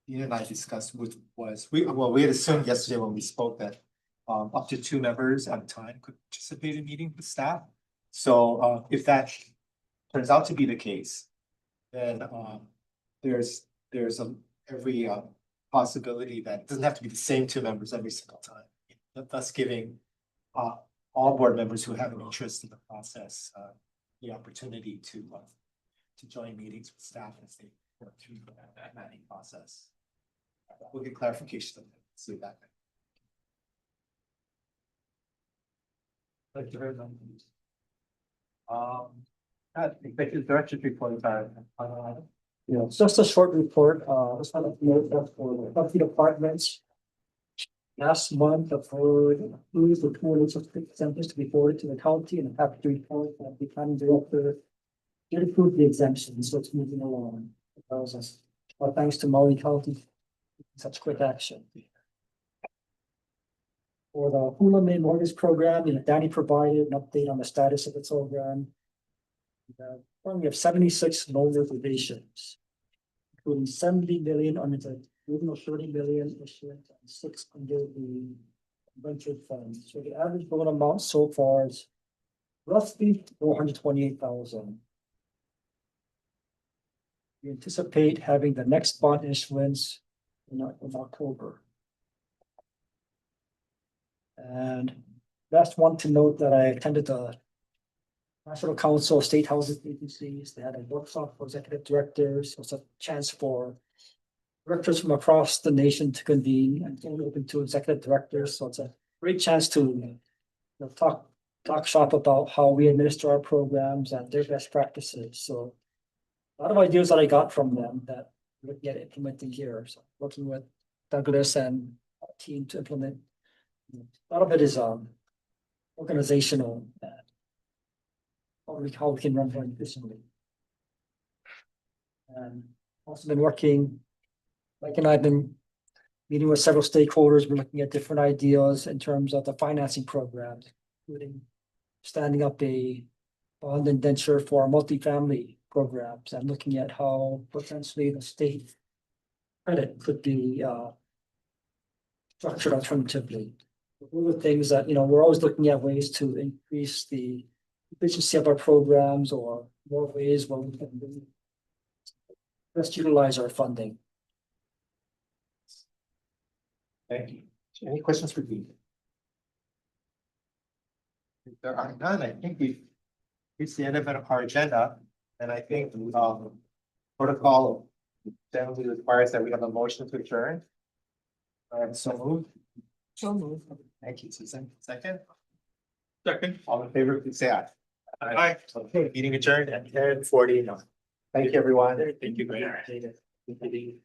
Dean and I discussed was we had assumed yesterday when we spoke that up to 2 members at a time could participate in meeting with staff. So if that turns out to be the case, then there's every possibility that it doesn't have to be the same 2 members every single time. Thus giving all board members who have an interest in the process the opportunity to join meetings with staff as they work through that planning process. We'll get clarification on that. See that. Thank you very much. Executive Director's report. It's just a short report. Just want to note that for the departments. Last month, the board approved the total of exemptions to be forwarded to the county and have to report that the planning director did approve the exemption, so it's moving along. Well, thanks to Maui County, such quick action. For the Hula May mortgage program, Danny provided an update on the status of the program. We have 76 loan reservations, including 70 million under the original 30 million issuance and 6 under the venture funds. So the average loan amount so far is roughly 428,000. We anticipate having the next bond issuance in October. And last one to note that I attended the National Council of State Housing Agencies. They had a workshop for executive directors. It was a chance for directors from across the nation to convene and only open to executive directors. So it's a great chance to talk shop about how we administer our programs and their best practices. So a lot of ideas that I got from them that we're looking at implementing here. So working with Douglas and our team to implement. A lot of it is organizational. How we can run more efficiently. And also been working, Mike and I have been meeting with several stakeholders. We're looking at different ideas in terms of the financing programs, including standing up a bond indenture for our multifamily programs and looking at how potentially the state credit could be structured alternatively. One of the things that, we're always looking at ways to increase the efficiency of our programs or more ways where we can best utilize our funding. Thank you. Any questions for Dean? If there are none, I think we've reached the end of our agenda, and I think protocol generally requires that we have a motion to adjourn. So moved. So moved. Thank you, Susan. Second. Second. All in favor, please say aye. Aye. Okay, meeting adjourned at 10:49. Thank you, everyone. Thank you.